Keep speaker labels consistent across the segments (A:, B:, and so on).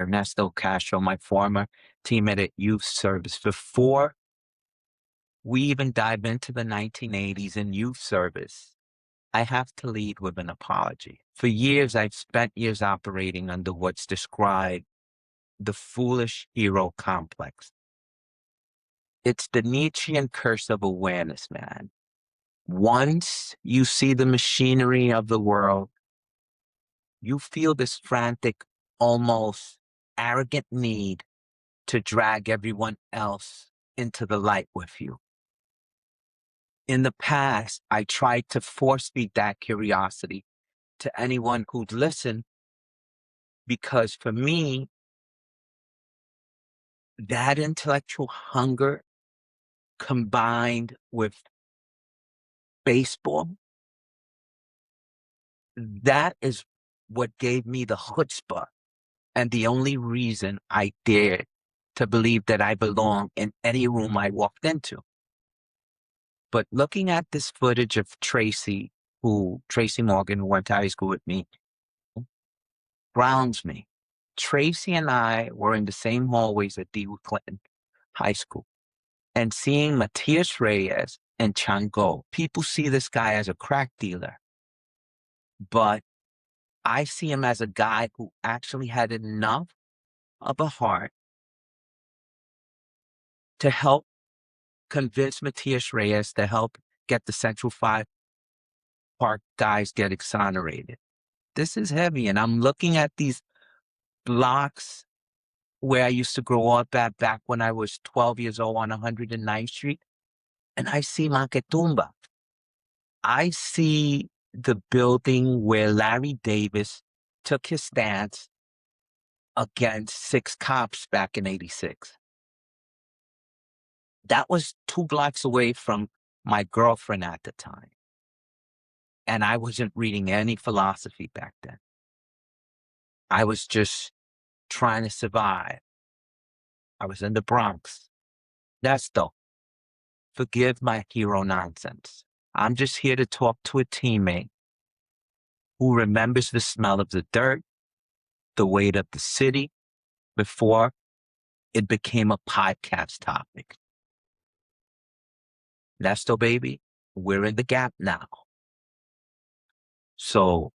A: Ernesto Castro, my former teammate at youth service. Before we even dive into the 1980s and youth service, I have to lead with an apology. For years, I've spent years operating under what's described the foolish hero complex. It's the Nietzschean curse of awareness, man. Once you see the machinery of the world, you feel this frantic, almost arrogant need to drag everyone else into the light with you. In the past, I tried to force feed that curiosity to anyone who'd listen, because for me, that intellectual hunger combined with baseball, that is what gave me the chutzpah and the only reason I dared to believe that I belong in any room I walked into. But looking at this footage of Tracy Morgan, who went to high school with me, grounds me. Tracy and I were in the same hallways at DeWitt Clinton High School. And seeing Matias Reyes and Chango, people see this guy as a crack dealer. But I see him as a guy who actually had enough of a heart to help convince Matias Reyes to help get the Central 5 Park guys get exonerated. This is heavy, and I'm looking at these blocks where I used to grow up at back when I was 12 years old on 109th Street, and I see Maquetumba. I see the building where Larry Davis took his stance against 6 cops back in '86. That was 2 blocks away from my girlfriend at the time. And I wasn't reading any philosophy back then. I was just trying to survive. I was in the Bronx. Ernesto, forgive my hero nonsense. I'm just here to talk to a teammate who remembers the smell of the dirt, the weight of the city, before it became a podcast topic. Ernesto, baby, we're in the gap now. So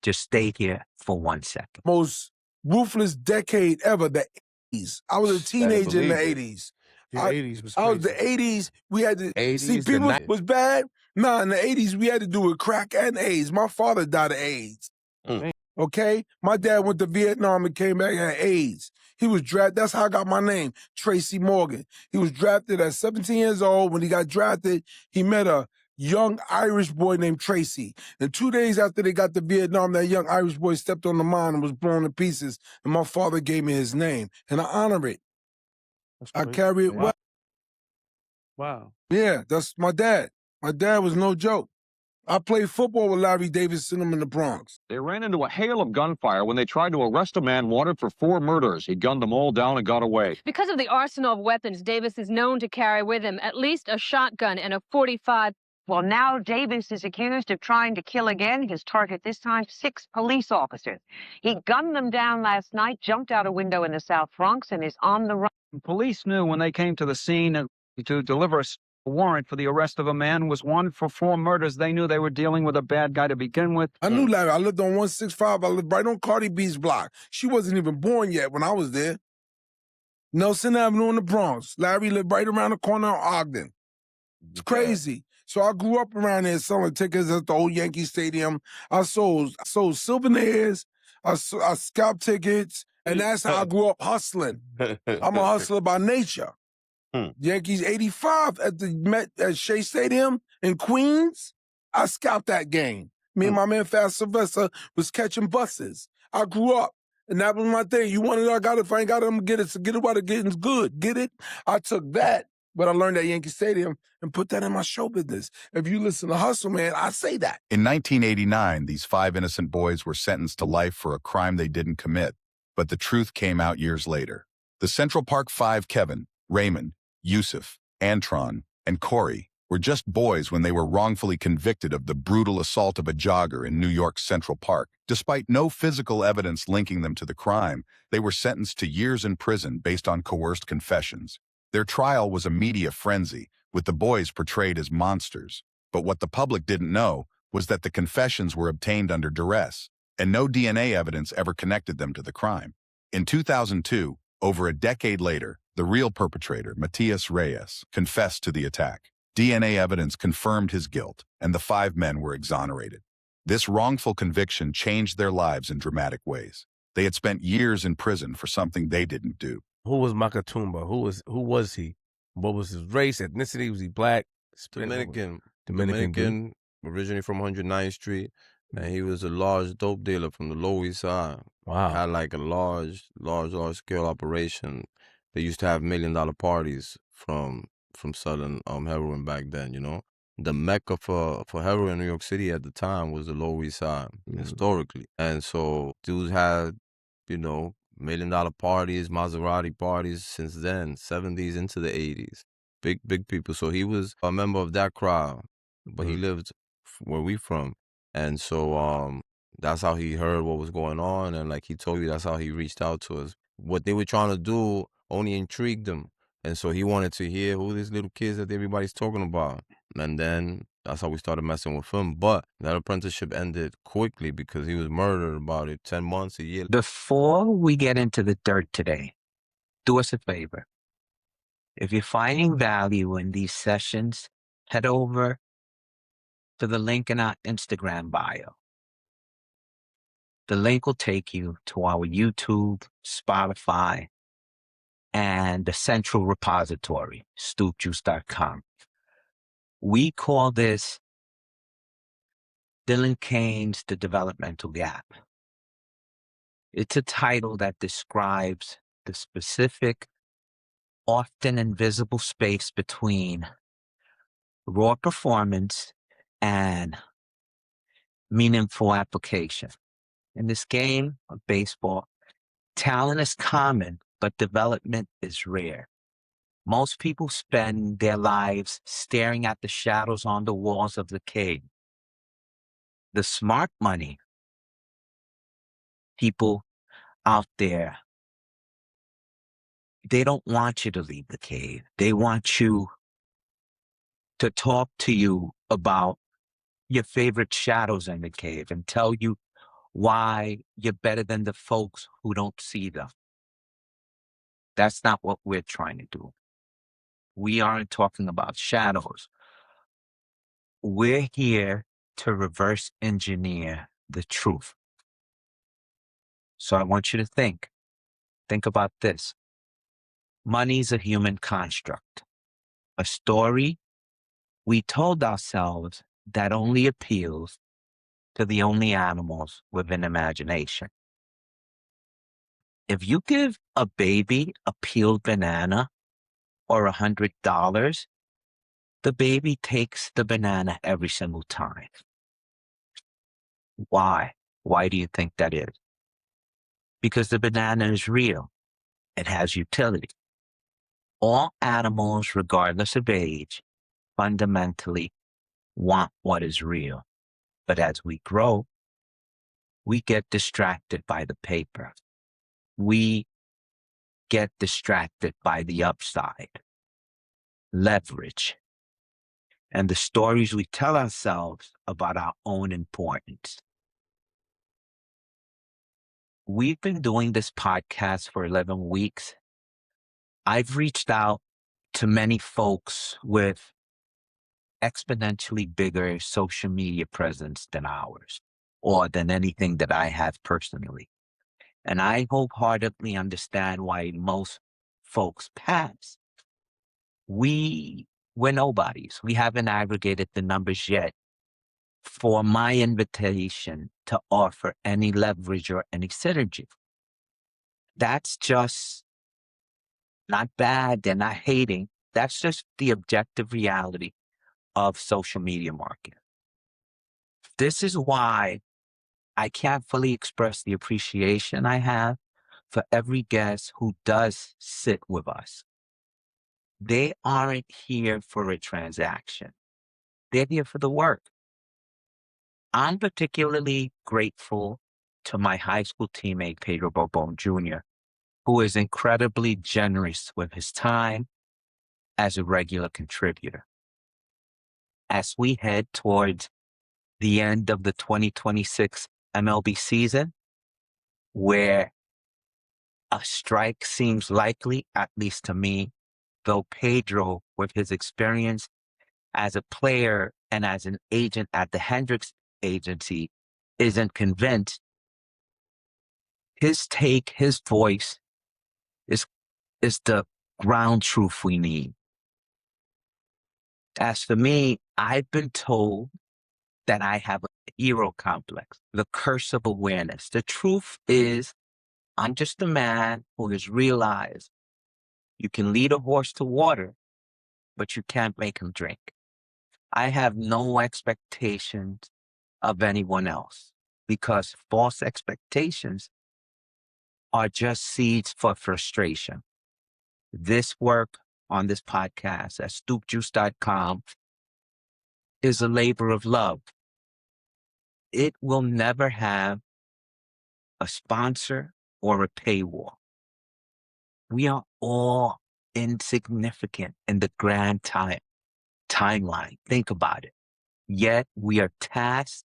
A: just stay here for 1 second.
B: Most ruthless decade ever, the 80s. I was a teenager in the 80s.
C: The 80s was
B: I was
C: crazy.
B: the 80s. We had to
C: 80s,
B: see
C: the
B: people
C: ni-
B: was bad. Nah, in the 80s we had to do with crack and AIDS. My father died of AIDS. Okay? My dad went to Vietnam and came back and had AIDS. He was drafted. That's how I got my name, Tracy Morgan. He was drafted at 17 years old. When he got drafted, he met a young Irish boy named Tracy. And 2 days after they got to Vietnam, that young Irish boy stepped on the mine and was blown to pieces. And my father gave me his name. And I honor it. I carry it well.
C: Wow.
B: Yeah, that's my dad. My dad was no joke. I played football with Larry Davis and him in the Bronx.
D: They ran into a hail of gunfire when they tried to arrest a man wanted for 4 murders. He gunned them all down and got away.
E: Because of the arsenal of weapons Davis is known to carry with him, at least a shotgun and a .45.
F: Well, now Davis is accused of trying to kill again. His target this time, 6 police officers. He gunned them down last night, jumped out a window in the South Bronx, and is on the run.
G: Police knew when they came to the scene to deliver a warrant for the arrest of a man who was wanted for 4 murders. They knew they were dealing with a bad guy to begin with.
B: I knew Larry. I lived on 165. I lived right on Cardi B's block. She wasn't even born yet when I was there. Nelson Avenue in the Bronx. Larry lived right around the corner of Ogden. It's crazy. So I grew up around there selling tickets at the old Yankee Stadium. I sold souvenirs. I scalped tickets. And that's how I grew up hustling. I'm a hustler by nature. Yankees 85 at Shea Stadium in Queens. I scalped that game. Me and my man Fast Sylvester was catching buses. I grew up, and that was my thing. You want it, I got it. If I ain't got it, I'm gonna get it. So get it while the getting's good. Get it? I took that, but I learned at Yankee Stadium and put that in my show business. If you listen to Hustle, man, I say that.
H: In 1989, these 5 innocent boys were sentenced to life for a crime they didn't commit, but the truth came out years later. The Central Park 5, Kevin, Raymond, Yusuf, Antron, and Corey, were just boys when they were wrongfully convicted of the brutal assault of a jogger in New York's Central Park. Despite no physical evidence linking them to the crime, they were sentenced to years in prison based on coerced confessions. Their trial was a media frenzy, with the boys portrayed as monsters. But what the public didn't know was that the confessions were obtained under duress, and no DNA evidence ever connected them to the crime. In 2002, over a decade later, the real perpetrator, Matias Reyes, confessed to the attack. DNA evidence confirmed his guilt, and the 5 men were exonerated. This wrongful conviction changed their lives in dramatic ways. They had spent years in prison for something they didn't do.
C: Who was Makatumba? Who was he? What was his race, ethnicity? Was he black?
I: Dominican,
C: Dominican.
I: originally from 109th Street, and he was a large dope dealer from the Lower East Side.
C: Wow.
I: Had like a large scale operation. They used to have $1 million parties from selling heroin back then. You know, the mecca for heroin in New York City at the time was the Lower East Side historically, and so dudes had, you know, $1 million parties, Maserati parties since then, 70s into the 80s. Big people. So he was a member of that crowd, but he lived where we from. And so that's how he heard what was going on. And like he told you, that's how he reached out to us. What they were trying to do only intrigued him. And so he wanted to hear who these little kids that everybody's talking about. And then that's how we started messing with him. But that apprenticeship ended quickly because he was murdered about 10 months, a year.
A: Before we get into the dirt today, do us a favor. If you're finding value in these sessions, head over to the link in our Instagram bio. The link will take you to our YouTube, Spotify, and the central repository, stoopjuice.com. We call this Dylan Kane's The Developmental Gap. It's a title that describes the specific, often invisible space between raw performance and meaningful application. In this game of baseball, talent is common, but development is rare. Most people spend their lives staring at the shadows on the walls of the cave. The smart money people out there, they don't want you to leave the cave. They want you to talk to you about your favorite shadows in the cave and tell you why you're better than the folks who don't see them. That's not what we're trying to do. We aren't talking about shadows. We're here to reverse engineer the truth. So I want you to think about this. Money's a human construct, a story we told ourselves that only appeals to the only animals with an imagination. If you give a baby a peeled banana or $100, the baby takes the banana every single time. Why? Why do you think that is? Because the banana is real. It has utility. All animals, regardless of age, fundamentally want what is real. But as we grow, we get distracted by the paper. We get distracted by the upside, leverage, and the stories we tell ourselves about our own importance. We've been doing this podcast for 11 weeks. I've reached out to many folks with exponentially bigger social media presence than ours, or than anything that I have personally. And I wholeheartedly understand why most folks pass. We're nobodies. We haven't aggregated the numbers yet for my invitation to offer any leverage or any synergy. That's just not bad. They're not hating. That's just the objective reality of social media marketing. This is why I can't fully express the appreciation I have for every guest who does sit with us. They aren't here for a transaction. They're here for the work. I'm particularly grateful to my high school teammate, Pedro Borbon Jr., who is incredibly generous with his time as a regular contributor. As we head towards the end of the 2026 MLB season, where a strike seems likely, at least to me, though Pedro, with his experience as a player and as an agent at the Hendricks agency, isn't convinced, his take, his voice is the ground truth we need. As for me, I've been told that I have a hero complex, the curse of awareness. The truth is, I'm just a man who has realized you can lead a horse to water, but you can't make him drink. I have no expectations of anyone else because false expectations are just seeds for frustration. This work on this podcast at stoopjuice.com is a labor of love. It will never have a sponsor or a paywall. We are all insignificant in the grand timeline. Think about it. Yet we are tasked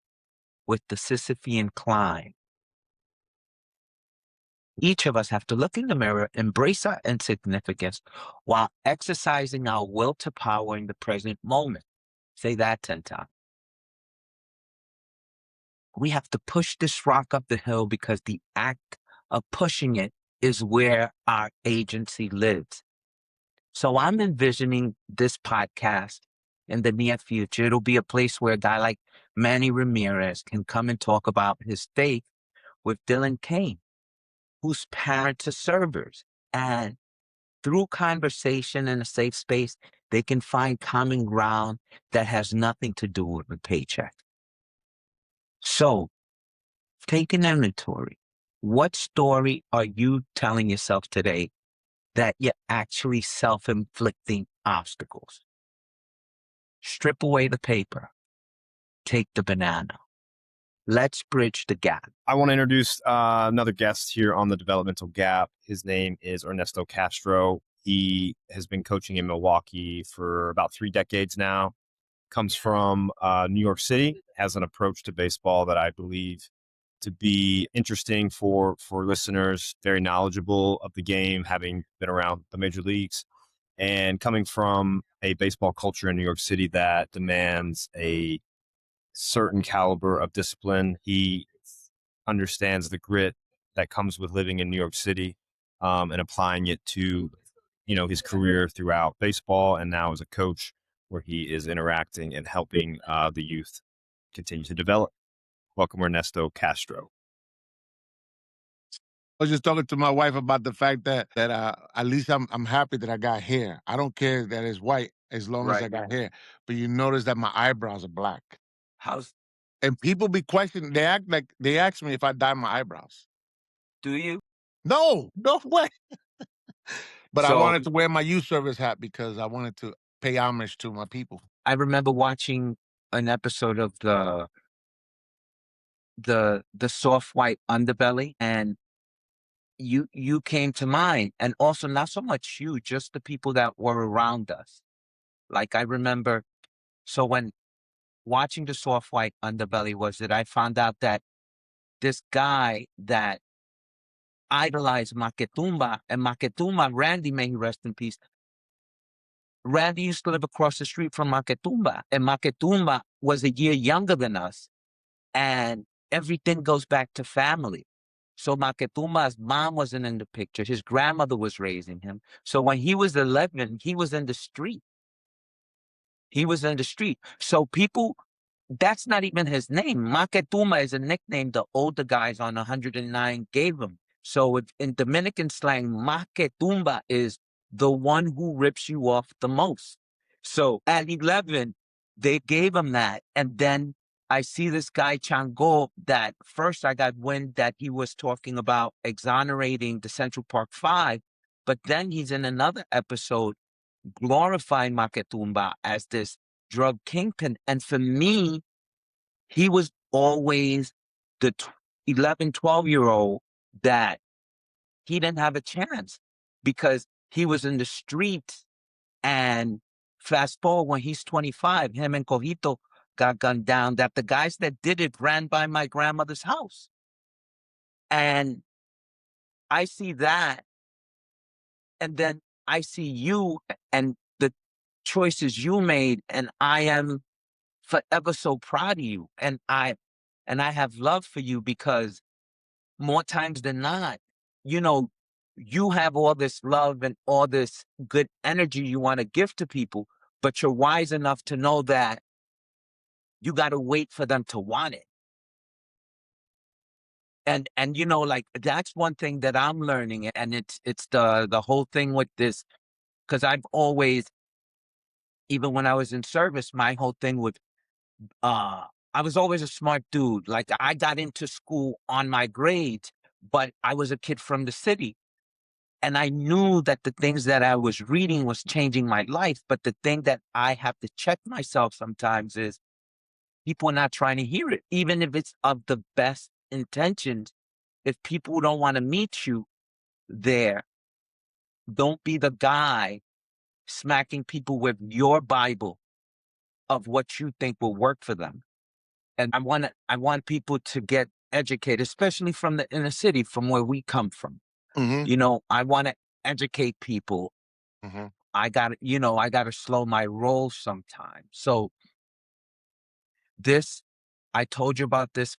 A: with the Sisyphean climb. Each of us have to look in the mirror, embrace our insignificance while exercising our will to power in the present moment. Say that 10 times. We have to push this rock up the hill because the act of pushing it is where our agency lives. So I'm envisioning this podcast in the near future. It'll be a place where a guy like Manny Ramirez can come and talk about his faith with Dylan Kane, whose parents are servers. And through conversation in a safe space, they can find common ground that has nothing to do with a paycheck. So take an inventory. What story are you telling yourself today that you're actually self-inflicting obstacles? Strip away the paper. Take the banana. Let's bridge the gap.
J: I want to introduce another guest here on the Developmental Gap. His name is Ernesto Castro. He has been coaching in Milwaukee for about 3 decades now. Comes from New York City, has an approach to baseball that I believe to be interesting for listeners, very knowledgeable of the game, having been around the major leagues, and coming from a baseball culture in New York City that demands a certain caliber of discipline. He understands the grit that comes with living in New York City, and applying it to, his career throughout baseball and now as a coach, where he is interacting and helping the youth continue to develop. Welcome, Ernesto Castro.
B: I was just talking to my wife about the fact that at least I'm happy that I got hair. I don't care that it's white as long as I got hair. But you notice that my eyebrows are black. And people be questioning. They ask me if I dye my eyebrows.
A: Do you?
B: No way. But I
A: So-
B: wanted to wear my youth service hat because I wanted to pay homage to my people.
A: I remember watching an episode of the soft white underbelly, and you came to mind, and also not so much you, just the people that were around us. Like I remember, so when watching the soft white underbelly was that I found out that this guy that idolized Maquetumba, and Maquetumba, Randy, may he rest in peace. Randy used to live across the street from Maquetumba, and Maquetumba was a year younger than us, and everything goes back to family. So Maquetumba's mom wasn't in the picture. His grandmother was raising him. So when he was 11, he was in the street. So people, that's not even his name. Maquetumba is a nickname the older guys on 109 gave him. So in Dominican slang, Maquetumba is the one who rips you off the most. So at 11, they gave him that. And then I see this guy, Chango, that first I got wind that he was talking about exonerating the Central Park Five, but then he's in another episode glorifying Maketumba as this drug kingpin. And for me, he was always the 11, 12-year-old that he didn't have a chance because he was in the streets. And fast forward when he's 25, him and Cojito got gunned down, that the guys that did it ran by my grandmother's house. And I see that, and then I see you and the choices you made, and I am forever so proud of you. And I have love for you because more times than not, you know, you have all this love and all this good energy you want to give to people, but you're wise enough to know that you got to wait for them to want it. And you know, like, that's one thing that I'm learning, and it's the whole thing with this, because I've always, even when I was in service, my whole thing with I was always a smart dude. Like, I got into school on my grades, but I was a kid from the city. And I knew that the things that I was reading was changing my life. But the thing that I have to check myself sometimes is people are not trying to hear it, even if it's of the best intentions. If people don't want to meet you there, don't be the guy smacking people with your Bible of what you think will work for them. And I want people to get educated, especially from the inner city, from where we come from. You know, I want to educate people. I got to slow my roll sometimes. So I told you about this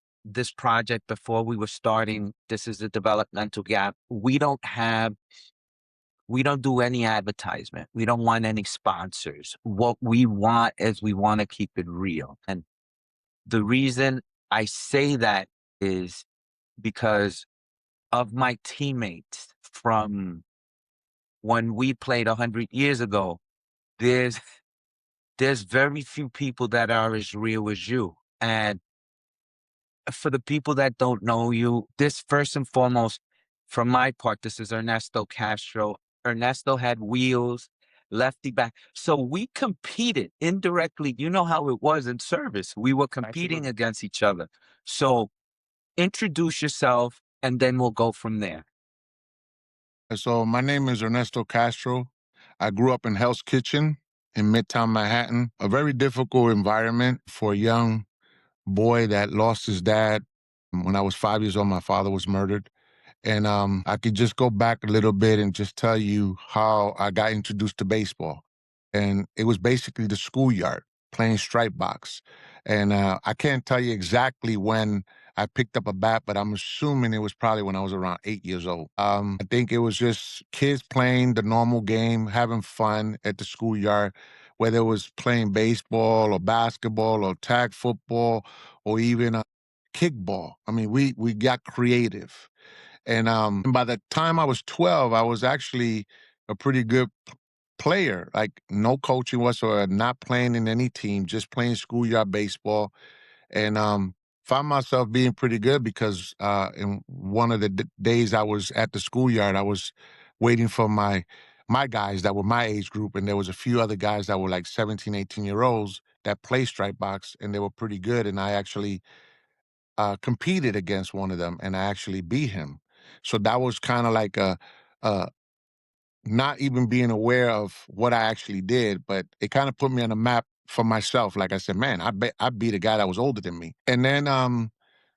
A: project before we were starting. This is the developmental gap. We don't do any advertisement. We don't want any sponsors. What we want is we want to keep it real. And the reason I say that is because of my teammates from when we played 100 years ago. There's very few people that are as real as you. And for the people that don't know you, this, first and foremost, from my part, this is Ernesto Castro. Ernesto had wheels, lefty back. So we competed indirectly. You know how it was in service. We were competing against each other. So introduce yourself, and then we'll go from there.
B: So my name is Ernesto Castro. I grew up in Hell's Kitchen in Midtown Manhattan, a very difficult environment for a young boy that lost his dad. When I was 5 years old, my father was murdered. And I could just go back a little bit and just tell you how I got introduced to baseball. And it was basically the schoolyard, playing stripe box. And I can't tell you exactly when I picked up a bat, but I'm assuming it was probably when I was around 8 years old. I think it was just kids playing the normal game, having fun at the schoolyard, whether it was playing baseball or basketball or tag football or even kickball. I mean, we got creative. And by the time I was 12, I was actually a pretty good player, like no coaching whatsoever, not playing in any team, just playing schoolyard baseball. And found myself being pretty good because in one of the days I was at the schoolyard, I was waiting for my guys that were my age group. And there was a few other guys that were like 17, 18-year-olds that play stripe box, and they were pretty good. And I actually competed against one of them, and I actually beat him. So that was kind of like a not even being aware of what I actually did, but it kind of put me on the map for myself. Like I said, man, I beat a guy that was older than me. And then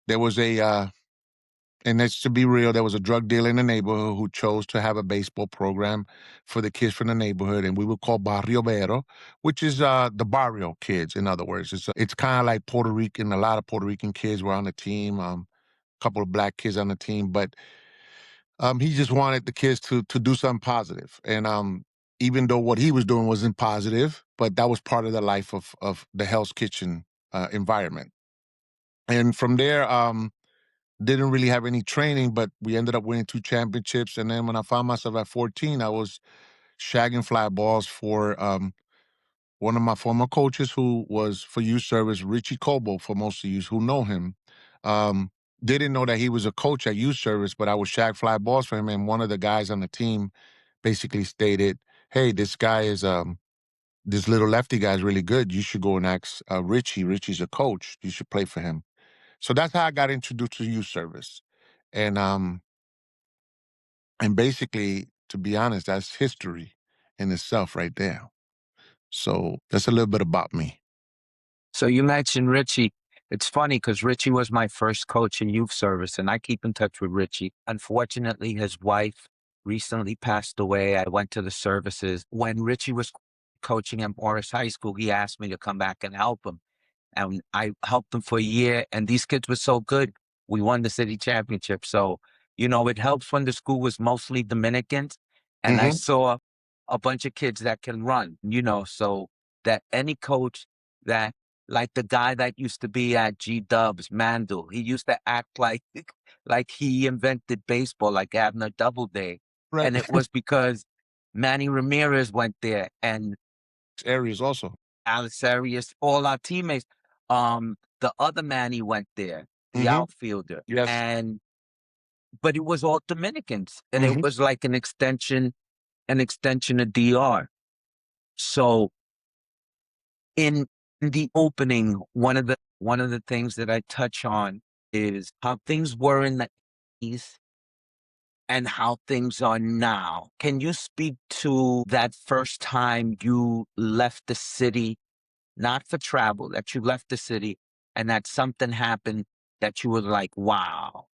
B: there was and that's to be real, there was a drug dealer in the neighborhood who chose to have a baseball program for the kids from the neighborhood, and we would call Barrio Vero, which is the barrio kids, in other words. It's kind of like Puerto Rican. A lot of Puerto Rican kids were on the team, a couple of black kids on the team, but he just wanted the kids to do something positive. And even though what he was doing wasn't positive, but that was part of the life of the Hell's Kitchen environment. And from there, didn't really have any training, but we ended up winning 2 championships. And then when I found myself at 14, I was shagging fly balls for one of my former coaches who was for youth service, Richie Cobo, for most of you who know him. Didn't know that he was a coach at youth service, but I would shag fly balls for him. And one of the guys on the team basically stated, hey, this guy is this little lefty guy is really good. You should go and ask Richie. Richie's a coach. You should play for him. So that's how I got introduced to youth service, and basically, to be honest, that's history in itself right there. So that's a little bit about me.
A: So you mentioned Richie. It's funny because Richie was my first coach in youth service, and I keep in touch with Richie. Unfortunately, his wife recently passed away. I went to the services. When Richie was coaching at Morris High School, he asked me to come back and help him. And I helped them for a year, and these kids were so good. We won the city championship. So, it helps when the school was mostly Dominicans, and I saw a bunch of kids that can run, so that any coach that, like the guy that used to be at G Dubs, Mandel, he used to act like he invented baseball, like Abner Doubleday.
B: Right.
A: And it was because Manny Ramirez went there, and
B: Areas also.
A: Alex Arias, all our teammates. The other Manny went there, the outfielder.
B: Yes.
A: But it was all Dominicans, and it was like an extension of DR. So in the opening, one of the things that I touch on is how things were in the 80s and how things are now. Can you speak to that first time you left the city, not for travel, that you left the city and that something happened that you were like, wow,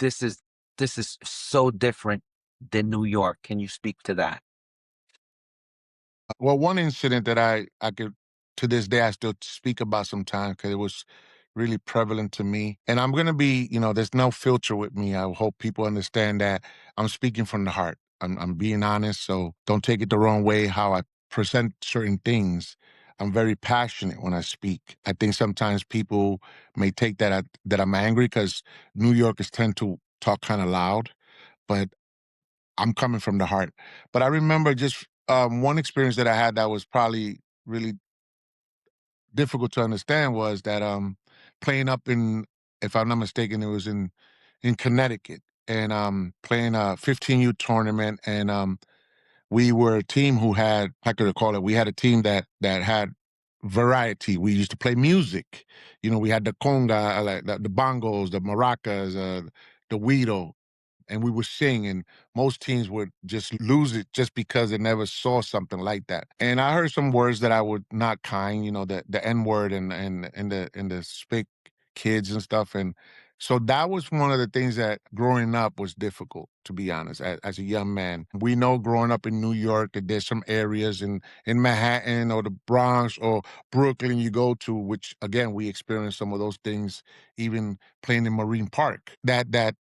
A: this is so different than New York. Can you speak to that?
B: Well, one incident that I could, to this day, I still speak about sometimes because it was really prevalent to me. And I'm going to be, there's no filter with me. I hope people understand that I'm speaking from the heart. I'm being honest. So don't take it the wrong way how I present certain things. I'm very passionate when I speak. I think sometimes people may take that I'm angry because New Yorkers tend to talk kind of loud, but I'm coming from the heart. But I remember just one experience that I had that was probably really difficult to understand was that playing up in, if I'm not mistaken, it was in Connecticut, and playing a 15U tournament, and we were a team who had, how could I call it? We had a team that had variety. We used to play music. We had the conga, like the bongos, the maracas, the guido, and we would sing, and most teams would just lose it just because they never saw something like that. And I heard some words that I would not kind, the N word and the spick kids and stuff. And so that was one of the things that growing up was difficult, to be honest, as a young man. We know growing up in New York that there's some areas in Manhattan or the Bronx or Brooklyn you go to, which again, we experienced some of those things even playing in Marine Park, that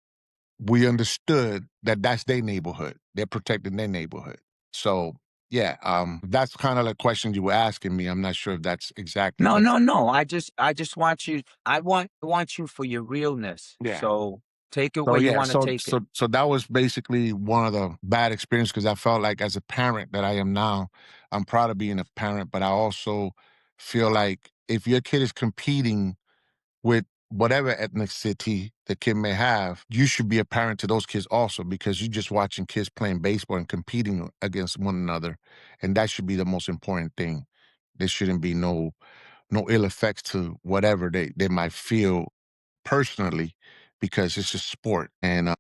B: we understood that that's their neighborhood. They're protecting their neighborhood. So yeah, that's kind of the question you were asking me. I'm not sure if that's exactly.
A: No, no, no. I just want you. I want you for your realness.
B: Yeah.
A: So take it
B: So
A: where you
B: yeah,
A: want to
B: so
A: take
B: so
A: it.
B: so that was basically one of the bad experiences because I felt like as a parent that I am now, I'm proud of being a parent, but I also feel like if your kid is competing with whatever ethnicity the kid may have, you should be a parent to those kids also because you're just watching kids playing baseball and competing against one another. And that should be the most important thing. There shouldn't be no ill effects to whatever they might feel personally because it's just sport. And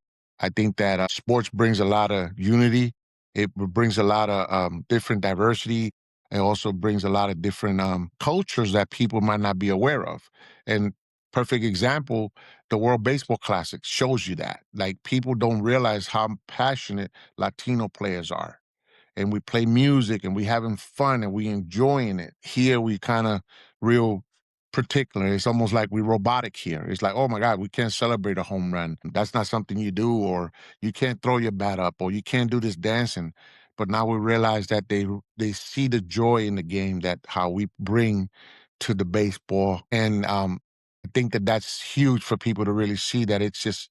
B: I think that sports brings a lot of unity. It brings a lot of different diversity. It also brings a lot of different cultures that people might not be aware of. And perfect example, the World Baseball Classic shows you that. Like people don't realize how passionate Latino players are, and we play music and we having fun and we enjoying it. Here we kind of real particular. It's almost like we robotic here. It's like, oh my God, we can't celebrate a home run. That's not something you do, or you can't throw your bat up, or you can't do this dancing. But now we realize that they see the joy in the game that how we bring to the baseball. And I think that that's huge for people to really see that it's just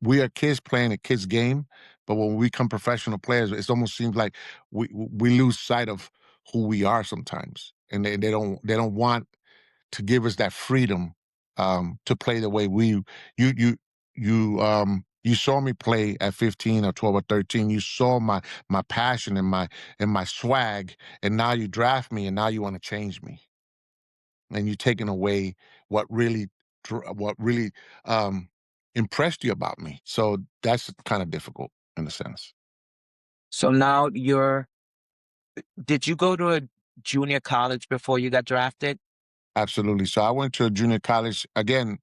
B: we are kids playing a kids game, but when we become professional players, it almost seems like we lose sight of who we are sometimes, and they don't want to give us that freedom to play the way we you
K: You saw me play at 15 or 12 or 13. You saw my passion and my swag, and now you draft me, and now you want to change me, and you're taking away what really impressed you about me. So that's kind of difficult in a sense.
A: So now did you go to a junior college before you got drafted?
K: Absolutely. So I went to a junior college again.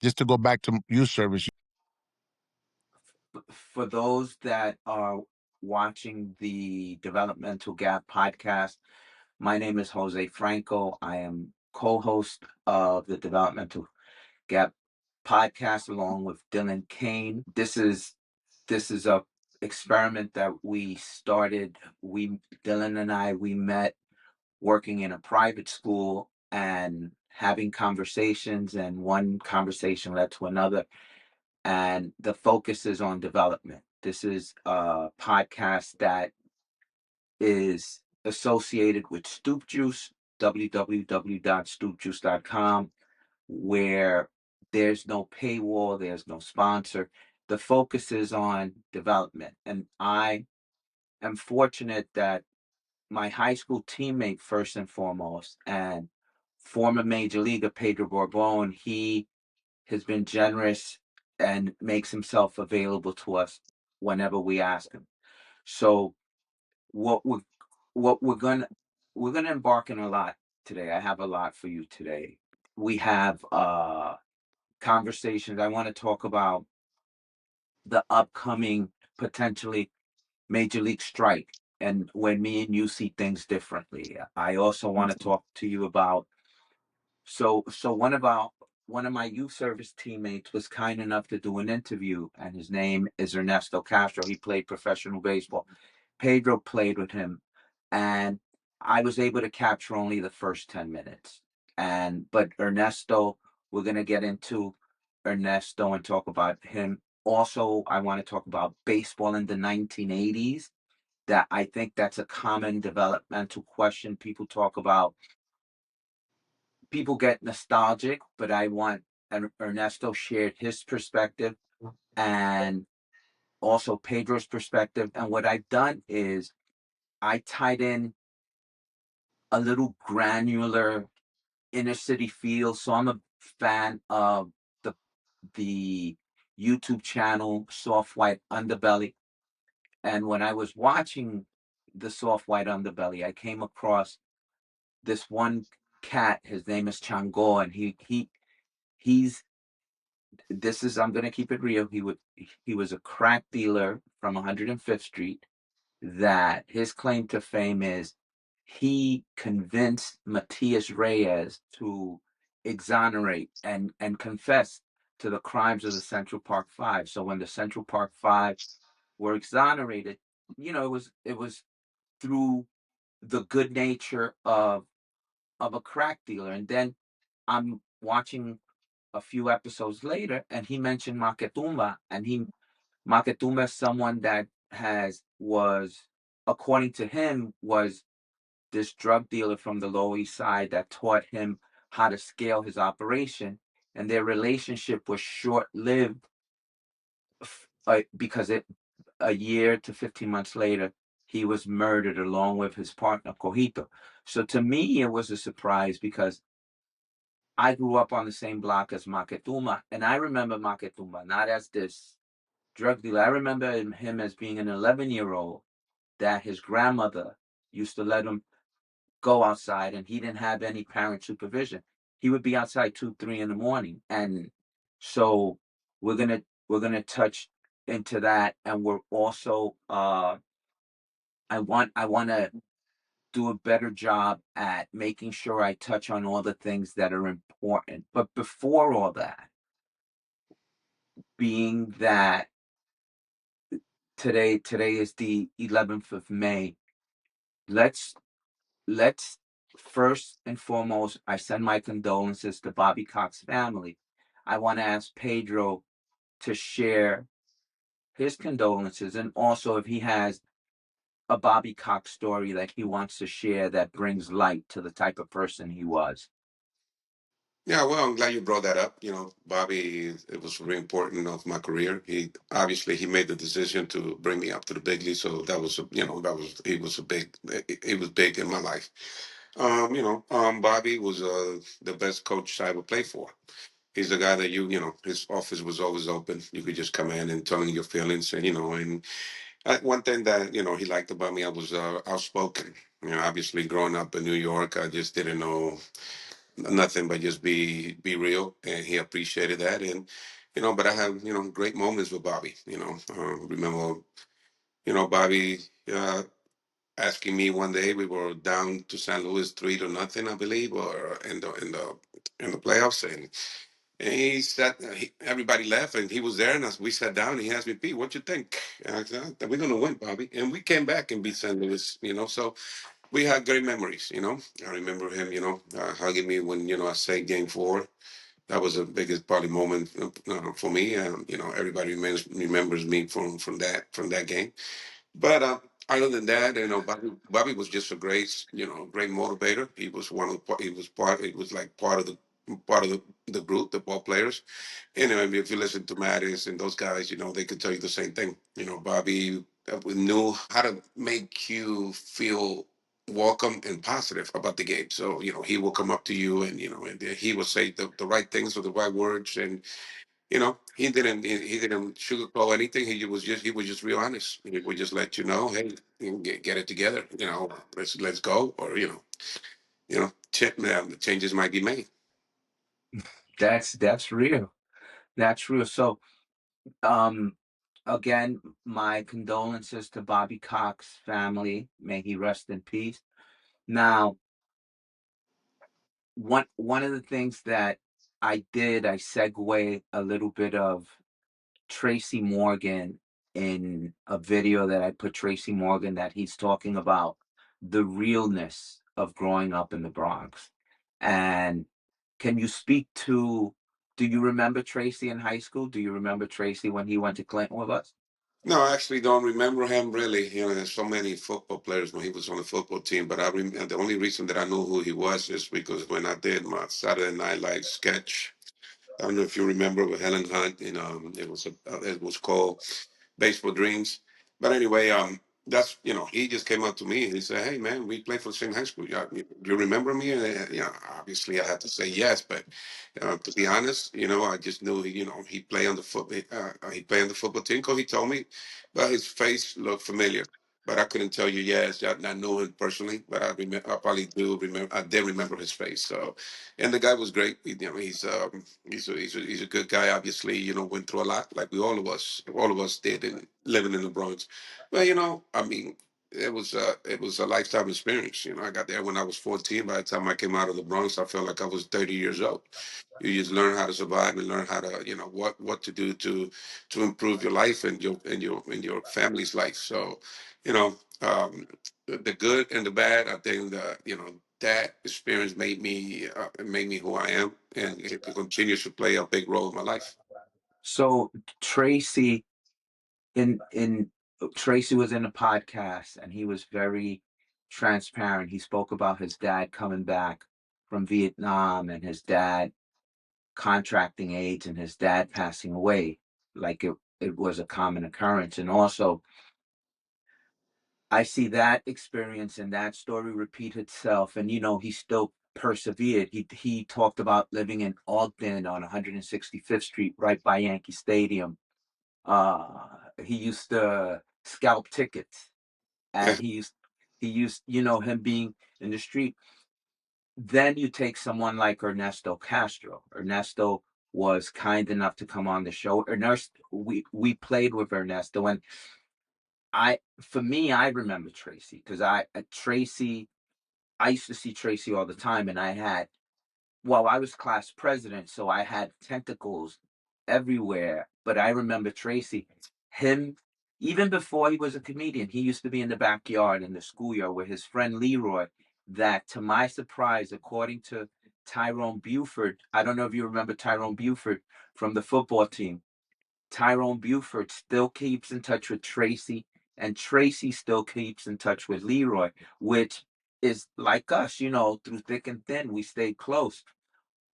K: Just to go back to youth service.
A: For those that are watching the Developmental Gap podcast, my name is Jose Franco. I am co-host of the Developmental Gap podcast along with Dylan Kane. This is a experiment that we started. Dylan and I, we met working in a private school and having conversations, and one conversation led to another. And the focus is on development. This is a podcast that is associated with Stoop Juice, www.stoopjuice.com, where there's no paywall, there's no sponsor. The focus is on development. And I am fortunate that my high school teammate, first and foremost, and former major leaguer Pedro Borbon, he has been generous and makes himself available to us whenever we ask him. So what we're gonna embark on a lot today. I have a lot for you today. We have conversations. I want to talk about the upcoming potentially major league strike and when me and you see things differently. I also want to talk to you about so one of my youth service teammates was kind enough to do an interview, and his name is Ernesto Castro. He played professional baseball. Pedro played with him, and I was able to capture only the first 10 minutes. But Ernesto, we're going to get into Ernesto and talk about him. Also, I want to talk about baseball in the 1980s. That I think that's a common developmental question. People get nostalgic, but I want Ernesto shared his perspective and also Pedro's perspective. And what I've done is I tied in a little granular inner city feel. So I'm a fan of the YouTube channel Soft White Underbelly. And when I was watching the Soft White Underbelly, I came across this one cat. His name is Chango, and he's this is I'm gonna keep it real. He was a crack dealer from 105th Street. That his claim to fame is he convinced Matias Reyes to exonerate and confess to the crimes of the Central Park Five. So when the Central Park Five were exonerated, it was through the good nature of a crack dealer. And then I'm watching a few episodes later, and he mentioned Maketumba, and Maketumba is someone that was, according to him, was this drug dealer from the Lower East Side that taught him how to scale his operation, and their relationship was short-lived because a year to 15 months later, he was murdered along with his partner Cojito. So to me, it was a surprise because I grew up on the same block as Maketumba, and I remember Maketumba not as this drug dealer. I remember him as being an 11-year-old that his grandmother used to let him go outside, and he didn't have any parent supervision. He would be outside 2, 3 in the morning, and so we're gonna touch into that, and we're also I want to do a better job at making sure I touch on all the things that are important. But before all that, being that today is the 11th of May, let's first and foremost, I send my condolences to Bobby Cox family. I want to ask Pedro to share his condolences, and also if he has a Bobby Cox story that he wants to share that brings light to the type of person he was.
L: Yeah, well, I'm glad you brought that up. You know, Bobby, it was very important of my career. He obviously he made the decision to bring me up to the big league, so that was you know that was it was a big it was big in my life. Bobby was the best coach I ever played for. He's the guy that you know his office was always open. You could just come in and tell him your feelings, and one thing that he liked about me, I was outspoken. You know, obviously growing up in New York, I just didn't know nothing but just be real, and he appreciated that. And but I have great moments with Bobby. Remember Bobby asking me one day, we were down to St. Louis 3-0, I believe, or in the playoffs, and he sat. Everybody left, and he was there, and we sat down. And he asked me, "Pete, what you think?" And I said, "We're gonna win, Bobby." And we came back and beat St. Louis. So we had great memories. I remember him. Hugging me when I say Game 4. That was the biggest probably moment for me. Everybody remembers me from that game. But other than that, Bobby was just a great motivator. He was he was like part of the group, the ball players. I mean, if you listen to Mattis and those guys, they could tell you the same thing. Bobby knew how to make you feel welcome and positive about the game. So, he will come up to you and he will say the right things with the right words. And, he didn't sugarcoat anything. He was just real honest. He would just let you know, hey, get it together. Let's go. Or, changes might be made.
A: That's real. That's real. So, um, again, my condolences to Bobby Cox family. May he rest in peace. Now, one of the things that I segue a little bit of Tracy Morgan in a video that I put Tracy Morgan that he's talking about the realness of growing up in the Bronx. And can you speak to, do you remember Tracy in high school? Do you remember Tracy when he went to Clinton with us?
L: No, I actually don't remember him really. There's so many football players when he was on the football team, but the only reason that I knew who he was is because when I did my Saturday Night Live sketch, I don't know if you remember with Helen Hunt, it was called Baseball Dreams. But anyway, that's he just came up to me and he said, "Hey man, we played for the same high school. You remember me?" And obviously I had to say yes, but to be honest, I just knew he played on the football team because he told me, but his face looked familiar. But I couldn't tell you yes. I know him personally, but I probably do remember. I did remember his face. So, and the guy was great. He's a good guy. Obviously, went through a lot, like all of us did, in living in the Bronx. But I mean, it was a lifetime experience. I got there when I was 14. By the time I came out of the Bronx, I felt like I was 30 years old. You just learn how to survive and learn how to, what to do to improve your life and your family's life. So, you know, um, the good and the bad. I think that experience made me who I am, and it continues to play a big role in my life.
A: So Tracy in Tracy was in a podcast and he was very transparent. He spoke about his dad coming back from Vietnam and his dad contracting AIDS and his dad passing away, like it was a common occurrence. And also I see that experience and that story repeat itself. And he still persevered. He talked about living in Ogden on 165th Street, right by Yankee Stadium. He used to scalp tickets,
L: Yeah.
A: and he used him being in the street. Then you take someone like Ernesto Castro. Ernesto was kind enough to come on the show. Ernesto, we played with Ernesto, and for me, I remember Tracy because I used to see Tracy all the time, and I was class president, so I had tentacles everywhere. But I remember Tracy, him, even before he was a comedian, he used to be in the backyard in the schoolyard with his friend Leroy. That, to my surprise, according to Tyrone Buford, I don't know if you remember Tyrone Buford from the football team. Tyrone Buford still keeps in touch with Tracy, and Tracy still keeps in touch with Leroy, which is like us, through thick and thin, we stay close.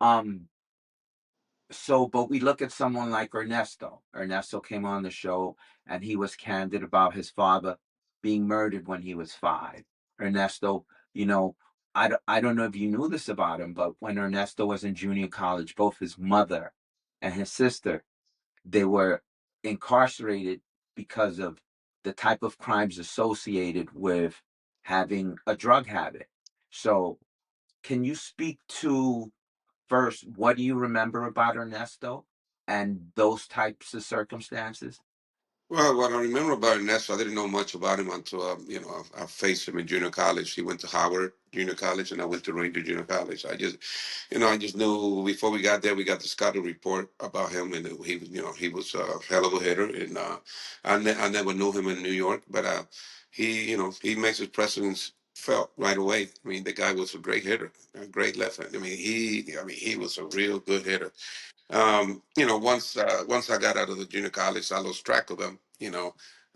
A: Um, so, but we look at someone like Ernesto. Ernesto came on the show and he was candid about his father being murdered when he was 5. Ernesto, you know, I don't know if you knew this about him, but when Ernesto was in junior college, both his mother and his sister, they were incarcerated because of the type of crimes associated with having a drug habit. So, can you speak to first, what do you remember about Ernesto and those types of circumstances?
L: Well, what I remember about Ernesto, I didn't know much about him until I faced him in junior college. He went to Howard Junior College, and I went to Ranger Junior College. I just knew before we got there, we got the scouting report about him, and he was, he was a hell of a hitter. And I never knew him in New York, but he makes his presence felt right away. I mean, the guy was a great hitter, a great left hand. He was a real good hitter. Once I got out of the junior college, I lost track of him.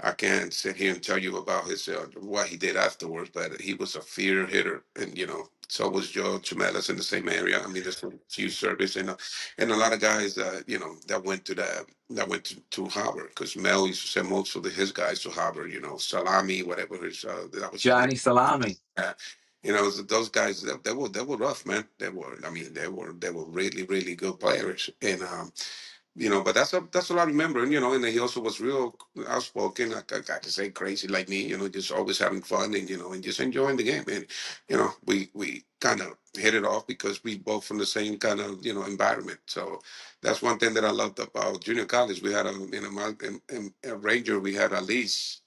L: I can't sit here and tell you about his what he did afterwards, but he was a fear hitter, and so was Joe Chimelas in the same area. I mean, there's a few service and a lot of guys that went to to Harvard because Mel used to send most of his guys to Harvard. Salami, whatever that was his name.
A: Johnny Salami.
L: Those guys they were rough, man. They were really really good players, and but that's what I remember. And he also was real outspoken. I got to say crazy like me, just always having fun and just enjoying the game. And we kind of hit it off because we both from the same kind of environment. So that's one thing that I loved about junior college. We had a Ranger. We had at least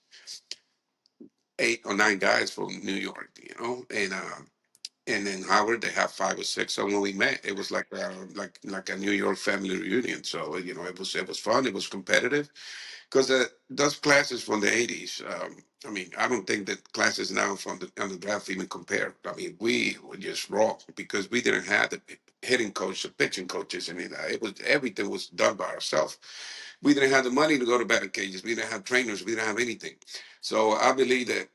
L: 8 or 9 guys from New York, and in Howard they have 5 or 6. So when we met, it was like a New York family reunion. So it was fun. It was competitive because those classes from the '80s. I don't think that classes now from on the draft even compare. We were just raw because we didn't have the hitting coach, the pitching coaches, and everything was done by ourselves. We didn't have the money to go to batting cages. We didn't have trainers. We didn't have anything. So I believe that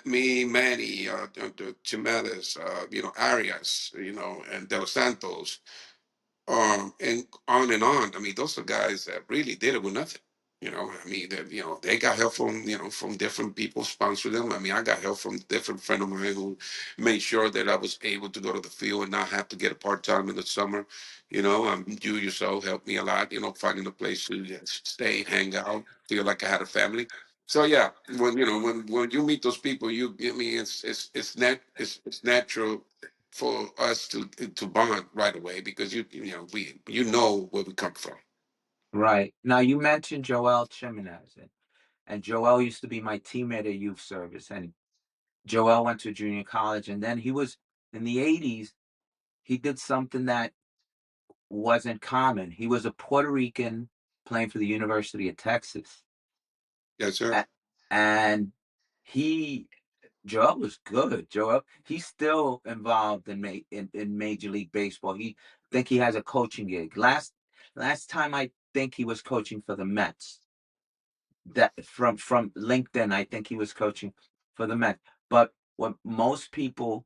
L: me, Manny, the Chimelas, Arias, and Del Santos, and on and on. Those are guys that really did it with nothing. They got help from different people sponsor them. I got help from different friend of mine who made sure that I was able to go to the field and not have to get a part time in the summer. You yourself helped me a lot. Finding a place to stay, hang out, feel like I had a family. So yeah, when you meet those people, it's natural for us to bond right away because you know where we come from.
A: Right. Now, you mentioned Joel Chimenez, and Joel used to be my teammate at youth service, and Joel went to junior college, and then he was in the 80s. He did something that wasn't common. He was a Puerto Rican playing for the University of Texas.
L: Yes, sir.
A: And he Joel was good. Joel, he's still involved in Major League Baseball. He think he has a coaching gig. Last time I think he was coaching for the Mets. That from LinkedIn, I think he was coaching for the Mets. But what most people,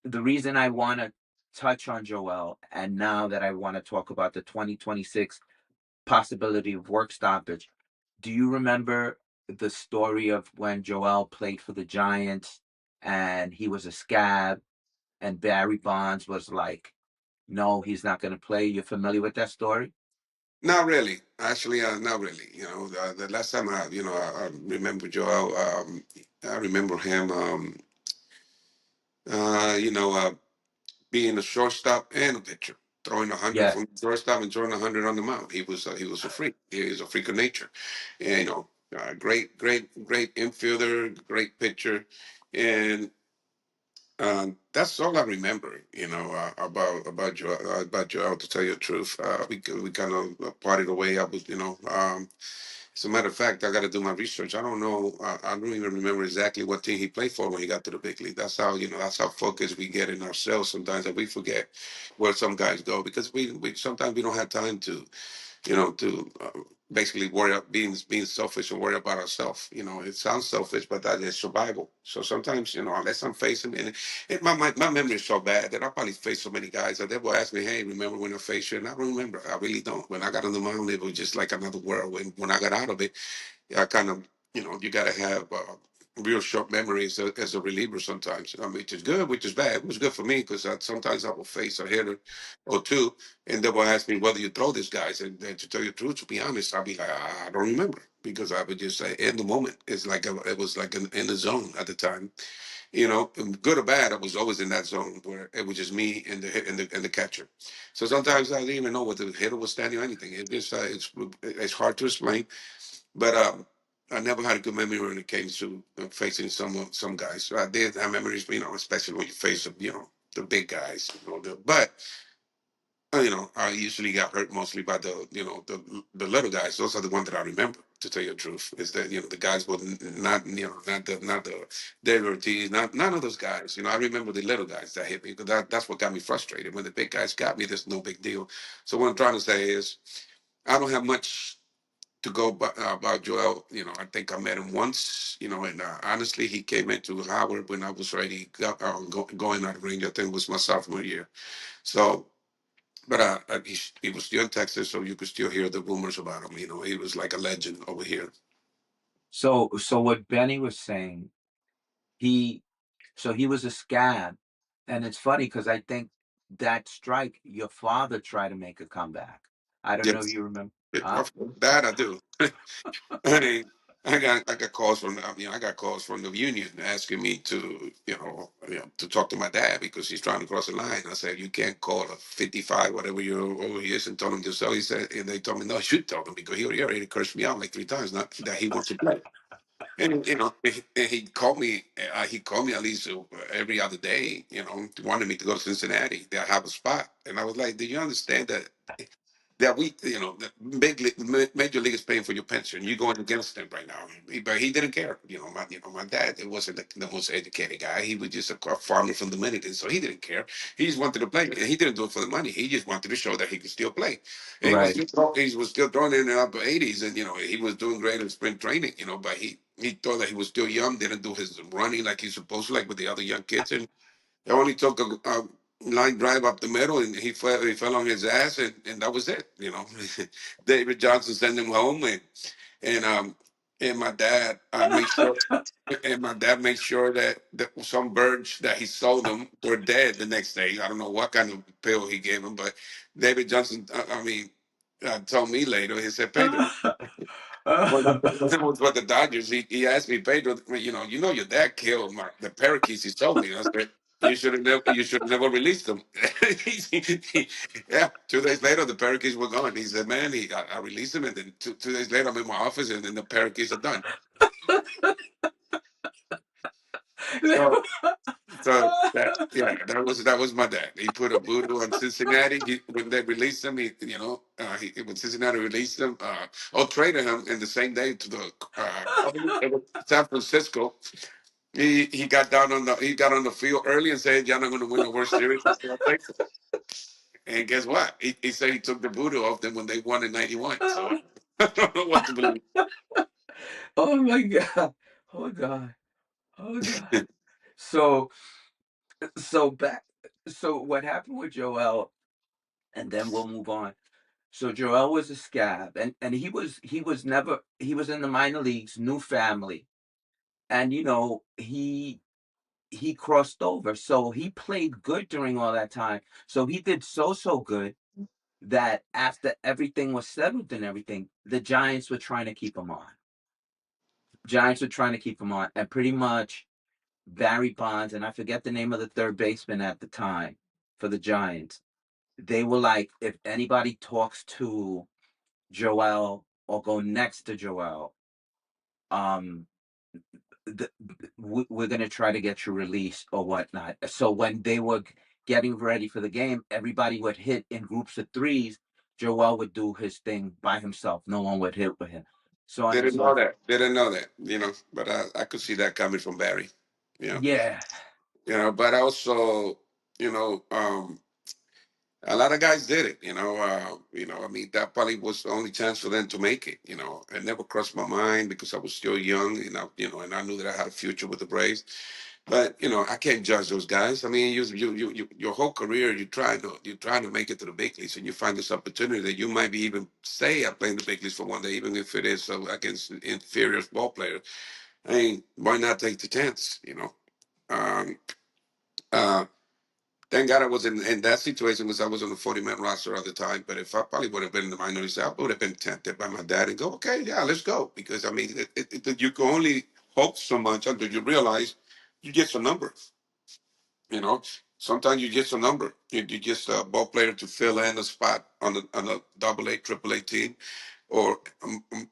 A: the reason I want to touch on Joel, and now that I want to talk about the 2026 possibility of work stoppage, do you remember the story of when Joel played for the Giants and he was a scab and Barry Bonds was like, no, he's not going to play? You're familiar with that story?
L: Not really. Actually, not really. The last time I remember Joel. I remember him. Uh, you know, uh, Being a shortstop and a pitcher, throwing 100
A: Yeah.
L: from shortstop and throwing 100 on the mound. He was a freak. He was a freak of nature, and great, great, great infielder, great pitcher, and that's all I remember. About Joel. To tell you the truth, we kind of parted away. I was, as a matter of fact, I got to do my research. I don't know. I don't even remember exactly what team he played for when he got to the big league. That's how focused we get in ourselves sometimes that we forget where some guys go because we sometimes we don't have time to. to basically worry about being selfish and worry about ourselves. It sounds selfish, but that is survival. So sometimes, unless I'm facing, and my memory is so bad that I probably faced so many guys that they will ask me, "Hey, remember when I faced you?" And I don't remember. I really don't. When I got on the mound, it was just like another world. When I got out of it, I kind of, you got to have real short memories as a reliever sometimes. Which is good, which is bad. It was good for me because sometimes I will face a hitter or two, and they will ask me whether you throw these guys. And to tell you the truth, to be honest, I'll be like, I don't remember because I would just say in the moment. It's like it was like in the zone at the time. Good or bad, I was always in that zone where it was just me and the hit and the catcher. So sometimes I didn't even know what the hitter was standing or anything. It's hard to explain, but I never had a good memory when it came to facing some guys. So I did have memories, especially when you face the big guys. But I usually got hurt mostly by the little guys. Those are the ones that I remember. To tell you the truth, is that the guys were not the David Ortiz, not none of those guys. I remember the little guys that hit me because that's what got me frustrated. When the big guys got me, there's no big deal. So what I'm trying to say is, I don't have much to go about Joel. I think I met him once. And honestly, he came into Howard when I was already going out of range. I think it was my sophomore year. So. But he was still in Texas, so you could still hear the rumors about him. He was like a legend over here.
A: So what Benny was saying, he was a scab, and it's funny because I think that strike, your father tried to make a comeback. I don't know if
L: Yes,
A: you remember.
L: that I do. I mean, I got calls from I got calls from the union asking me to to talk to my dad because he's trying to cross the line. I said, you can't call a 55 whatever year old he is and tell him to sell. He said, and they told me no, I should tell him because he already cursed me out like 3 times, not that he wants to play. And he called me. He called me at least every other day. Wanted me to go to Cincinnati. They have a spot, and I was like, "Do you understand that the major league is paying for your pension? You're going against them right now." But he didn't care. My dad, it wasn't the most educated guy. He was just a farmer from the Dominican, so he didn't care. He just wanted to play, and he didn't do it for the money. He just wanted to show that he could still play. And
A: Right.
L: he was still throwing in the upper 80s, and he was doing great in sprint training. But he thought that he was still young, didn't do his running like he's supposed to, like with the other young kids, and it only took a line drive up the middle, and he fell on his ass, and that was it. David Johnson sent him home, and my dad made sure. And my dad made sure that some birds that he sold them were dead the next day. I don't know what kind of pill he gave him, but David Johnson, told me later. He said, Pedro, when I was with the Dodgers, he asked me, Pedro, your dad killed the parakeets he sold me. I said, you should have never released them. Yeah, 2 days later, the parakeets were gone. He said, man, I released them, and then two days later, I'm in my office, and then the parakeets are done. So, that was my dad. He put a voodoo on Cincinnati. When they released him, when Cincinnati released him, or traded him in the same day to the San Francisco. He got on the field early and said, "Y'all not going to win the World Series." And guess what? He said he took the voodoo off them when they won in '91. So I don't know what to believe.
A: Oh my God. Oh God. Oh God. So so back so what happened with Joel, and then we'll move on. So Joel was a scab, and he was in the minor leagues, new family, and he crossed over. So he played good during all that time. So he did so good that after everything was settled and everything, the Giants were trying to keep him on. Giants were trying to keep him on, and pretty much Barry Bonds, and I forget the name of the third baseman at the time for the Giants. They were like, if anybody talks to Joel or go next to Joel, um, we're going to try to get you released or whatnot. So when they were getting ready for the game, everybody would hit in groups of threes. Joel would do his thing by himself. No one would hit with him. So on and
L: Didn't
A: so
L: know
A: forth.
L: that. Didn't know that. But I could see that coming from Barry. Yeah.
A: Yeah.
L: But also, you know, um, A lot of guys did it, I mean, that probably was the only chance for them to make it. It never crossed my mind because I was still young, and I knew that I had a future with the Braves. But I can't judge those guys. I mean, your whole career, you're trying to make it to the big leagues, and you find this opportunity that you might be even say I'm playing the big leagues for one day, even if it is against inferior ball players. I mean, why not take the chance? Um, uh, Thank God I was in that situation because I was on the 40-man roster at the time. But if I probably would have been in the minorities, I would have been tempted by my dad and go, okay, yeah, let's go. Because, I mean, you can only hope so much until you realize you get some numbers. You know, sometimes you just a number. You just a ball player to fill in a spot on a double A, triple A team, or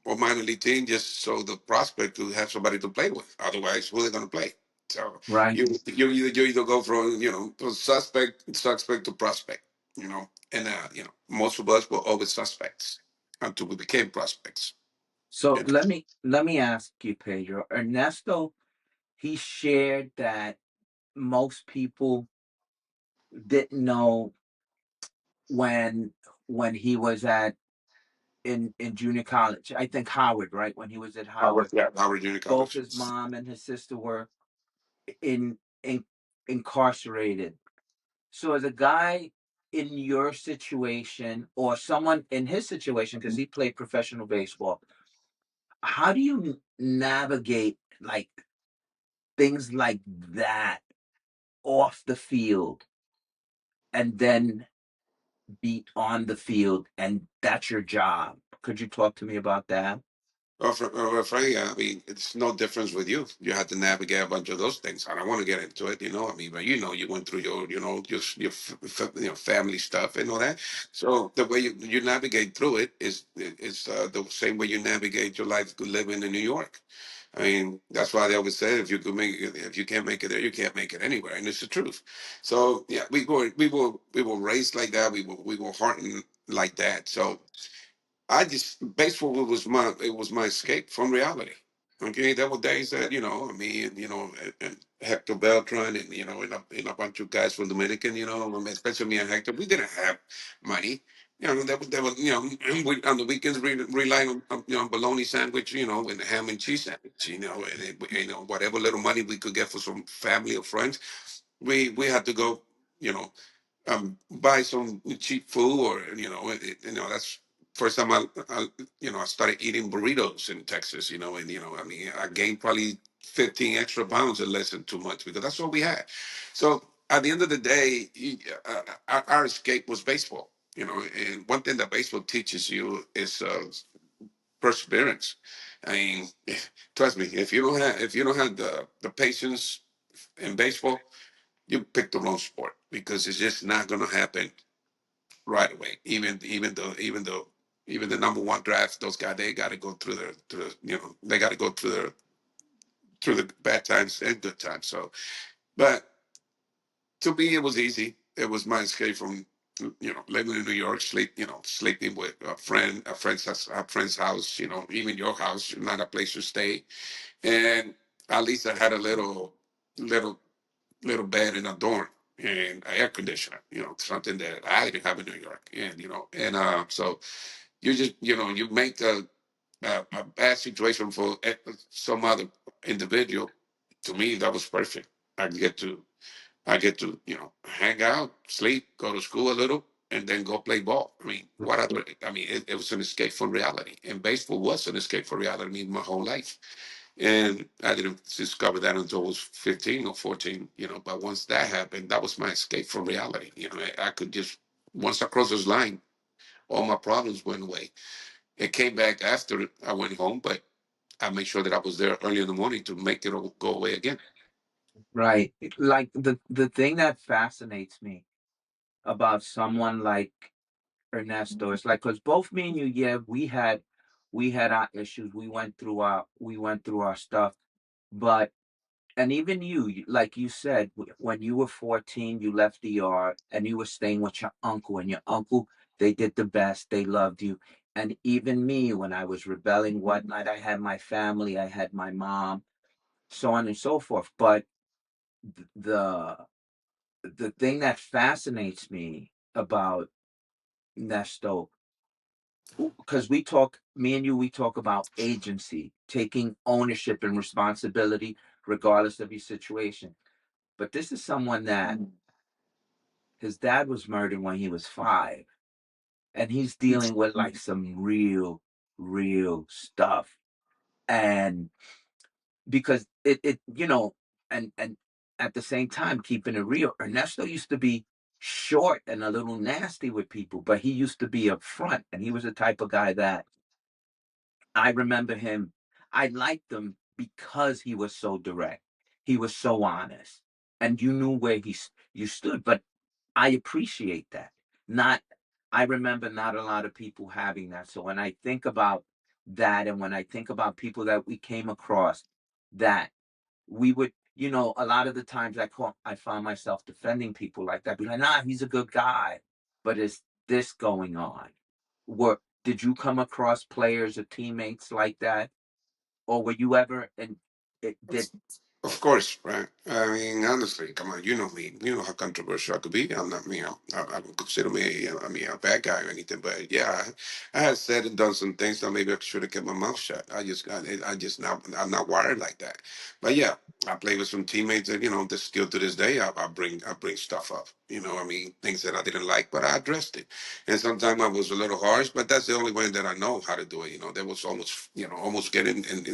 L: minor league team, just so the prospect to have somebody to play with. Otherwise, who are they going to play? So
A: Right.
L: you either go from from suspect to prospect. And most of us were always suspects until we became prospects.
A: So
L: You know?
A: let me ask you, Pedro. Ernesto, he shared that most people didn't know when he was at in junior college. I think Howard, right? When he was at Howard,
L: Yeah, Howard Junior
A: both
L: College.
A: his mom and his sister were in incarcerated. So as a guy in your situation or someone in his situation, because he played professional baseball, how do you navigate like things like that off the field and then be on the field and that's your job? Could you talk to me about that?
L: Well, Frank, I mean, it's no difference with you. You had to navigate a bunch of those things. I don't want to get into it, I mean, but you went through your family stuff and all that. So the way you navigate through it is the same way you navigate your life living in New York. I mean, that's why they always say if you can't make it there, you can't make it anywhere, and it's the truth. So yeah, we were raised like that. We were hardened like that. So I just baseball was my escape from reality. Okay, there were days that me and and Hector Beltran and and a bunch of guys from Dominican, I mean, especially me and Hector, we didn't have money. There was and we, on the weekends we relied on bologna sandwich, and ham and cheese sandwich, whatever little money we could get for some family or friends, we had to go, you know, buy some cheap food, or that's first time I started eating burritos in Texas, and I mean, I gained probably 15 extra pounds in less than 2 months because that's all we had. So at the end of the day, our escape was baseball. And one thing that baseball teaches you is perseverance. I mean, trust me, if you don't have the patience in baseball, you pick the wrong sport because it's just not going to happen right away. Even the number one draft, those guys, they got to go they got to go through the bad times and good times. So, but to me, it was easy. It was my escape from living in New York, sleeping with a friend's house, even your house, not a place to stay, and at least I had a little little bed in a dorm and an air conditioner, something that I didn't have in New York. And so you make a bad situation for some other individual. To me, that was perfect. I get to, I get to, hang out, sleep, go to school a little, and then go play ball. I mean, what other? I mean, it was an escape from reality, and baseball was an escape from reality. I mean, my whole life. And I didn't discover that until I was 15 or 14, But once that happened, that was my escape from reality. I could just, once I crossed this line, all my problems went away. It came back after I went home, but I made sure that I was there early in the morning to make it all go away again.
A: Right. Like the thing that fascinates me about someone like Ernesto is like because both me and you, yeah, we had our issues. We went through our stuff, but and even you, like you said, when you were 14, you left the yard and you were staying with your uncle, and your uncle, they did the best, they loved you. And even me, when I was rebelling, whatnot, I had my family, I had my mom, so on and so forth. But the the thing that fascinates me about Nesto, because me and you, we talk about agency, taking ownership and responsibility regardless of your situation. But this is someone that his dad was murdered when he was 5, and he's dealing with like some real stuff. And because it and at the same time, keeping it real, Ernesto used to be short and a little nasty with people, but he used to be upfront, and he was the type of guy that I remember him. I liked him because he was so direct. He was so honest, and you knew where you stood. But I appreciate that. Not, I remember not a lot of people having that. So when I think about that, and when I think about people that we came across, that we would, a lot of the times I found myself defending people like that, be like, nah, he's a good guy, but is this going on? Did you come across players or teammates like that, or were you ever? And it did.
L: Of course, right? I mean, honestly, come on, you know me. You know how controversial I could be. I'm not me. I don't consider me, a bad guy or anything. But yeah, I had said and done some things that maybe I should have kept my mouth shut. I just not, I'm not wired like that. But yeah, I play with some teammates that that still to this day I bring stuff up. I mean, things that I didn't like, but I addressed it. And sometimes I was a little harsh, but that's the only way that I know how to do it. There was almost getting in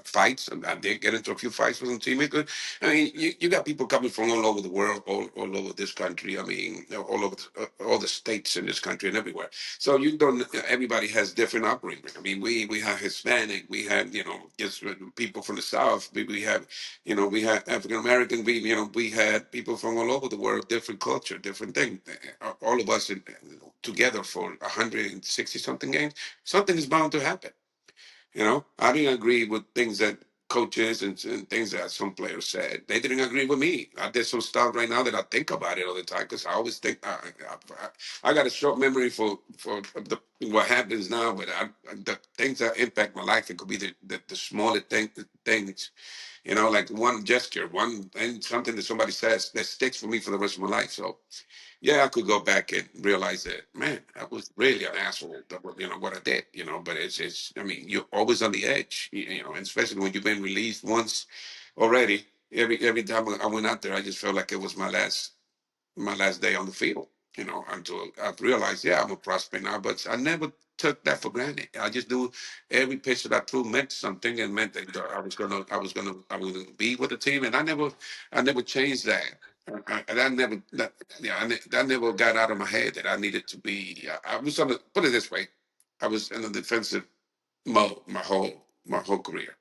L: fights, and I did get into a few fights with some teammates. I mean, you got people coming from all over the world, all over this country. I mean, all over all the states in this country and everywhere. So you don't. Everybody has different upbringing. I mean, we have Hispanic, we have just people from the South. We have we had African American. We had people from all over the world, different culture, different thing. All of us together for 160 something games. Something is bound to happen. I didn't agree with things that coaches and things that some players said. They didn't agree with me. I did some stuff right now that I think about it all the time because I always think I got a short memory for what happens now, but the things that impact my life, it could be the smaller things, like one gesture, one and something that somebody says that sticks for me for the rest of my life. So yeah, I could go back and realize that, man, I was really an asshole. What I did. But it's. I mean, you're always on the edge. And especially when you've been released once already. Every time I went out there, I just felt like it was my last day on the field. Until I realized, yeah, I'm a prospect now, but I never took that for granted. I just knew every pitch that I threw meant something and meant that I was gonna be with the team, and I never changed that. And I never, that never got out of my head that I needed to be. I was on the, put it this way, I was in the defensive mode my whole career.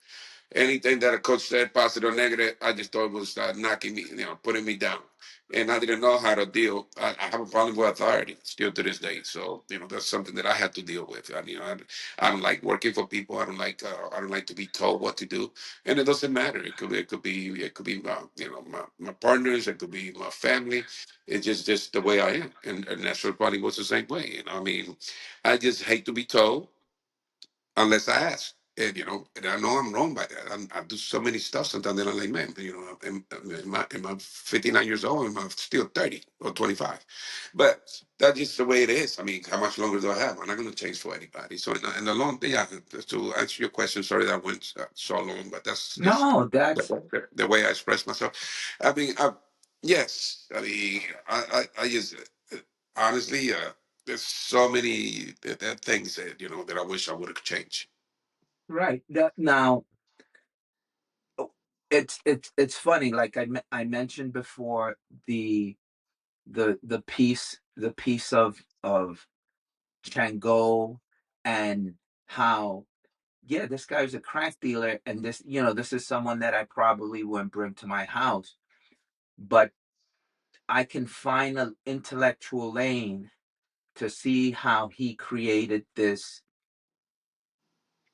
L: Anything that a coach said, positive or negative, I just thought it was knocking me, putting me down. And I didn't know how to deal. I have a problem with authority still to this day. So that's something that I had to deal with. And, I don't like working for people. I don't like to be told what to do. And it doesn't matter. It could be my partners. It could be my family. It's just the way I am. And that's what probably was the same way. I mean, I just hate to be told unless I ask. And I know I'm wrong by that. I do so many stuff sometimes that I'm like, man, am I 59 years old? Am I still 30 or 25? But that's just the way it is. I mean, how much longer do I have? I'm not going to change for anybody. So, in the long, yeah, to answer your question, sorry that I went so long, but that's just
A: No, that's
L: the way I express myself. I mean, yes, I mean, I just honestly, there's so many things that I wish I would have changed.
A: right. Now, it's funny. Like I mentioned before, the piece of Chango, and how, yeah, this guy's a crack dealer, and this is someone that I probably wouldn't bring to my house, but I can find an intellectual lane to see how he created this.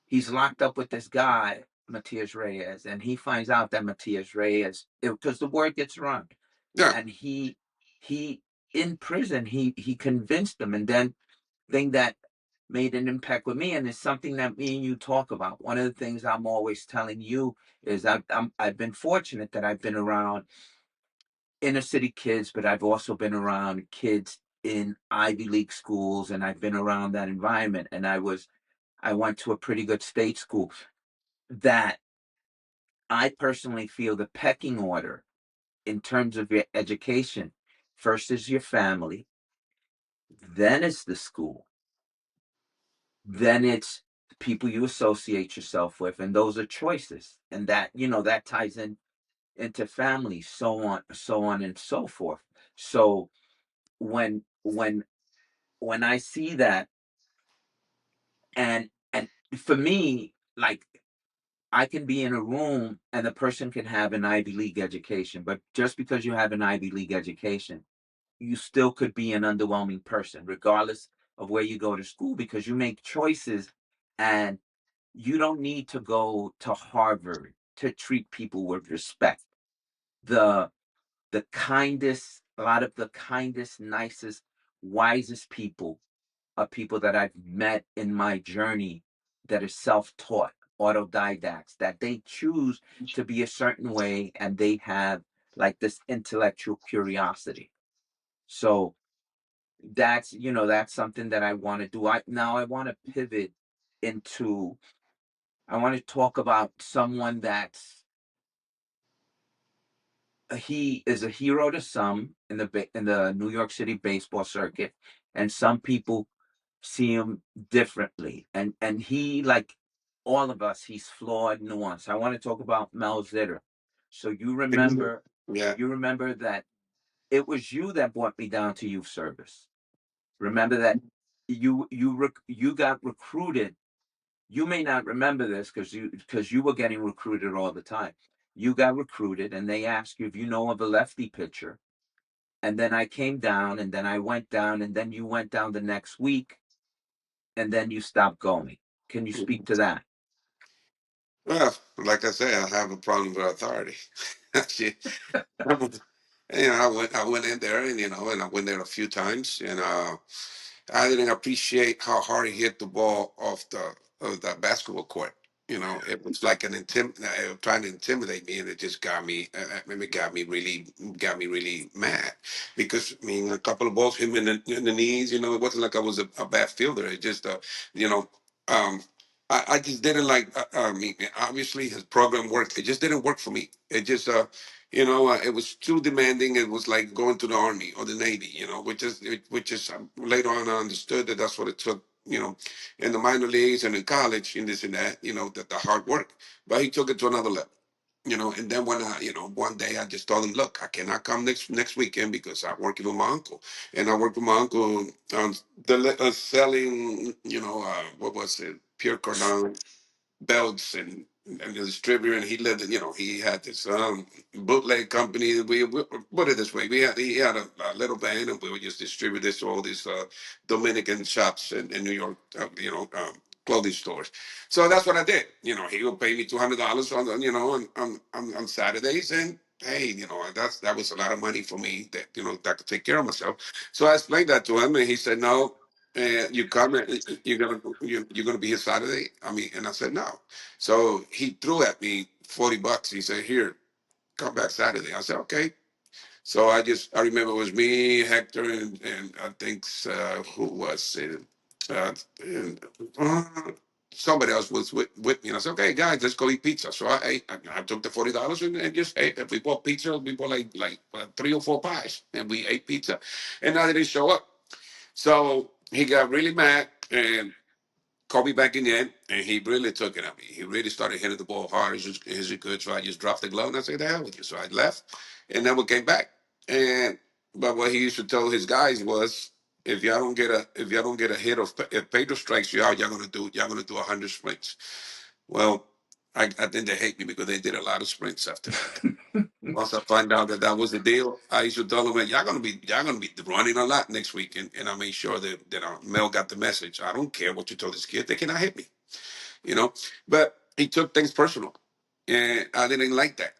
A: He's locked up with this guy, Matias Reyes, and he finds out that Matias Reyes, because the word gets around,
L: Yeah,
A: and he in prison, he convinced him. And then thing that made an impact with me, and it's something that me and you talk about. One of the things I'm always telling you is I've been fortunate that I've been around inner city kids, but I've also been around kids in Ivy League schools, and I've been around that environment. And I went to a pretty good state school. That I personally feel the pecking order in terms of your education, first is your family, then it's the school, then it's the people you associate yourself with, and those are choices. And that, that ties in into family, so on and so forth. So when I see that, and for me, like, I can be in a room and the person can have an Ivy League education, but just because you have an Ivy League education, you still could be an underwhelming person, regardless of where you go to school, because you make choices, and you don't need to go to Harvard to treat people with respect. The a lot of the kindest, nicest, wisest people are people that I've met in my journey that are self-taught, autodidacts, that they choose to be a certain way, and they have like this intellectual curiosity. So that's something that I want to do. I want to pivot into, I want to talk about someone that's he is a hero to some in the New York City baseball circuit, and some people see him differently. And he, like all of us, he's flawed, nuanced. I want to talk about Mel Zitter. So
L: Yeah.
A: you remember that it was you that brought me down to youth service. Remember that you got recruited. You may not remember this because you were getting recruited all the time. You got recruited, and they asked you if you know of a lefty pitcher. And then I came down, and then I went down, and then you went down the next week, and then you stopped going. Can you speak to that?
L: Well, like I said, I have a problem with authority. She- I went in there, and I went there a few times, and I didn't appreciate how hard he hit the ball off the basketball court. It was like trying to intimidate me, and it just got me really mad, because I mean, a couple of balls hit me in the knees. It wasn't like I was a bad fielder. It just, you know, um, I just didn't like. I mean, obviously his program worked. It just didn't work for me. It just, it was too demanding. It was like going to the army or the navy, which is later on I understood that that's what it took, in the minor leagues and in college and this and that, the hard work. But he took it to another level. And then when one day I just told him, look, I cannot come next weekend because I'm working with my uncle, and I worked with my uncle on selling, what was it, Pierre Cardin belts, and the distributor, and he lived in, he had this bootleg company. We put it this way: he had a little van, and we would just distribute this to all these Dominican shops in New York, clothing stores. So that's what I did. He would pay me $200 on Saturdays, and hey, that was a lot of money for me that could take care of myself. So I explained that to him, and he said no. And you come, and you're gonna be here Saturday. I mean, and I said no. So he threw at me $40. He said, "Here, come back Saturday." I said, "Okay." So I remember it was me, Hector, and I think who was it? And, somebody else was with me. And I said, "Okay, guys, let's go eat pizza." So I took the $40 and just ate. If we bought pizza, we bought like 3 or 4 pies, and we ate pizza. And I didn't show up. So he got really mad and called me back in the end, and he really took it at me. He really started hitting the ball hard as he could. So I just dropped the glove, and I said, "The hell with you." So I left, and then we came back. But what he used to tell his guys was, if y'all don't get a hit, if Pedro strikes you out, y'all gonna do 100 sprints. Well, I think they hate me because they did a lot of sprints after that. Once I find out that was the deal, I used to tell them, "Man, y'all gonna be running a lot next week," and I made sure that Mel got the message. I don't care what you told this kid; they cannot hit me, you know. But he took things personal, and I didn't like that.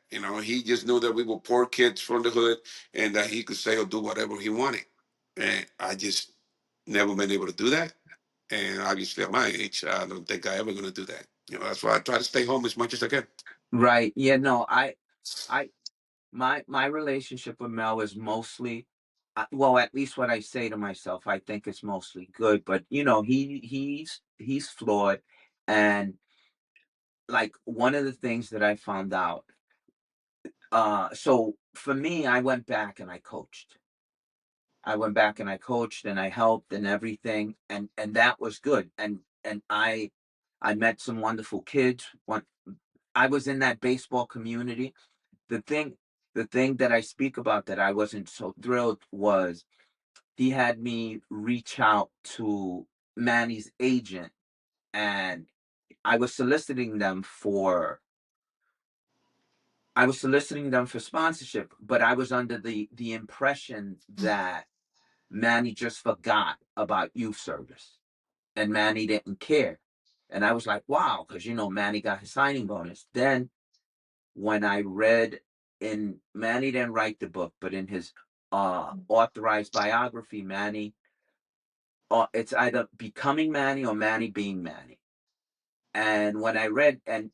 L: He just knew that we were poor kids from the hood, and that he could say or do whatever he wanted. And I just never been able to do that. And obviously, at my age, I don't think I ever gonna do that. That's why I try to stay home as much as I can.
A: Right. Yeah. No. I my relationship with Mel is mostly, well, at least what I say to myself, I think it's mostly good. But you know, he's flawed, and like one of the things that I found out. So for me, I went back and I coached. I went back and I coached and I helped and everything, and that was good. And I met some wonderful kids. One, I was in that baseball community. The thing the thing that I speak about that I wasn't so thrilled was he had me reach out to Manny's agent, and I was soliciting them for sponsorship, but I was under the impression that Manny just forgot about youth service and Manny didn't care. And I was like, wow, because you know Manny got his signing bonus. Then when I read in Manny didn't write the book, but in his authorized biography, Manny, it's either becoming Manny or Manny being Manny. And when I read and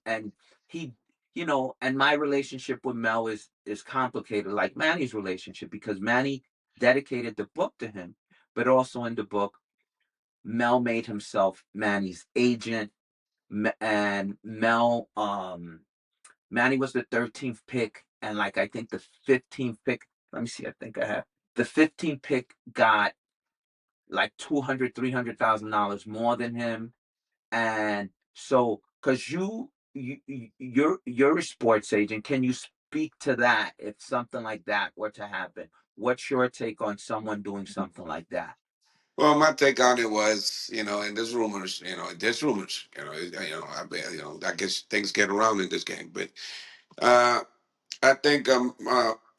A: he, you know, and my relationship with Mel is complicated, like Manny's relationship, because Manny dedicated the book to him, but also in the book, Mel made himself Manny's agent, and Manny was the 13th pick, and like I think the 15th pick. Let me see. I think I have the 15th pick got like $200,000-$300,000 more than him, and so because you're a sports agent, can you speak to that if something like that were to happen? What's your take on someone doing something like that?
L: Well, my take on it was, and there's rumors, I guess things get around in this game, but uh, I think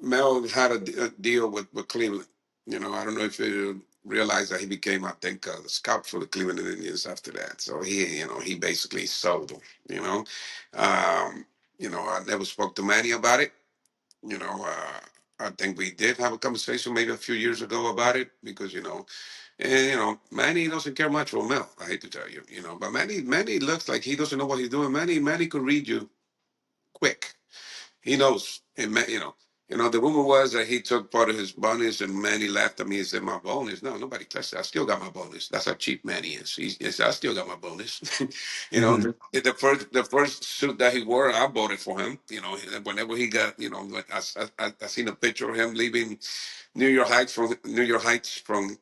L: Mel had a deal with Cleveland. I don't know if you realize that he became, I think, the scout for the Cleveland Indians after that. So he basically sold them. You know, um, I never spoke to Manny about it. I think we did have a conversation maybe a few years ago about it because and Manny doesn't care much for Mel. I hate to tell you, but Manny looks like he doesn't know what he's doing. Manny could read you quick. He knows. And the rumor was that he took part of his bonus, and Manny laughed at me and said, "My bonus? No, nobody touched that. I still got my bonus. That's how cheap Manny is. He I still got my bonus."
A: Mm-hmm.
L: The first suit that he wore, I bought it for him. Whenever he got, I seen a picture of him leaving New York Heights from